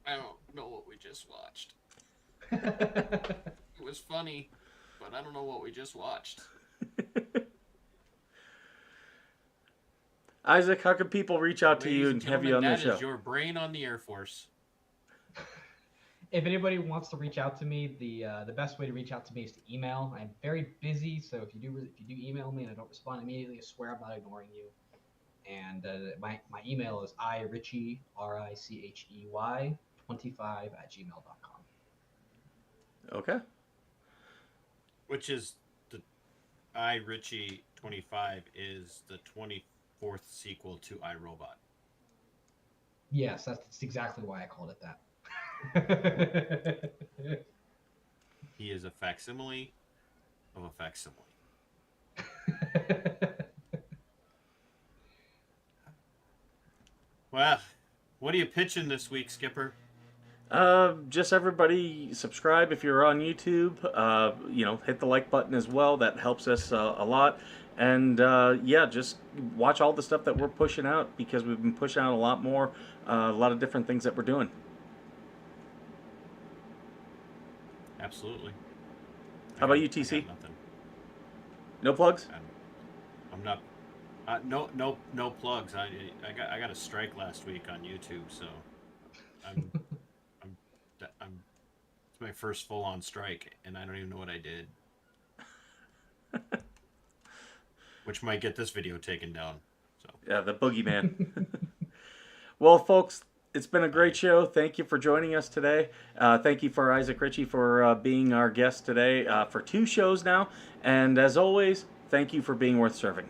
[SPEAKER 2] I don't know what we just watched. It was funny, but I don't know what we just watched.
[SPEAKER 1] Isaac, how can people reach out to you and have you on their
[SPEAKER 2] That
[SPEAKER 1] show?
[SPEAKER 2] is your brain on the Air Force.
[SPEAKER 3] If anybody wants to reach out to me, the best way to reach out to me is to email. I'm very busy, so if you do email me and I don't respond immediately, I swear I'm not ignoring you. And my email is Richey, Richey 25@gmail.com.
[SPEAKER 1] Okay.
[SPEAKER 2] Which is the Richey 25 is the 24th sequel to iRobot.
[SPEAKER 3] Yes, that's exactly why I called it that.
[SPEAKER 2] He is a facsimile of a facsimile. Well, what are you pitching this week, Skipper?
[SPEAKER 1] Just everybody subscribe if you're on YouTube. Hit the like button as well. That helps us a lot. And just watch all the stuff that we're pushing out because we've been pushing out a lot more, a lot of different things that we're doing.
[SPEAKER 2] Absolutely.
[SPEAKER 1] How about you,
[SPEAKER 2] I got
[SPEAKER 1] TC?
[SPEAKER 2] nothing.
[SPEAKER 1] No plugs?
[SPEAKER 2] I'm not. No plugs. I got a strike last week on YouTube, so I'm it's my first full on strike, and I don't even know what I did. which might get this video taken down. So
[SPEAKER 1] Yeah, the boogeyman. Well, folks, it's been a great show. Thank you for joining us today. Thank you for Isaac Richey for being our guest today for 2 shows now. And as always, thank you for being worth serving.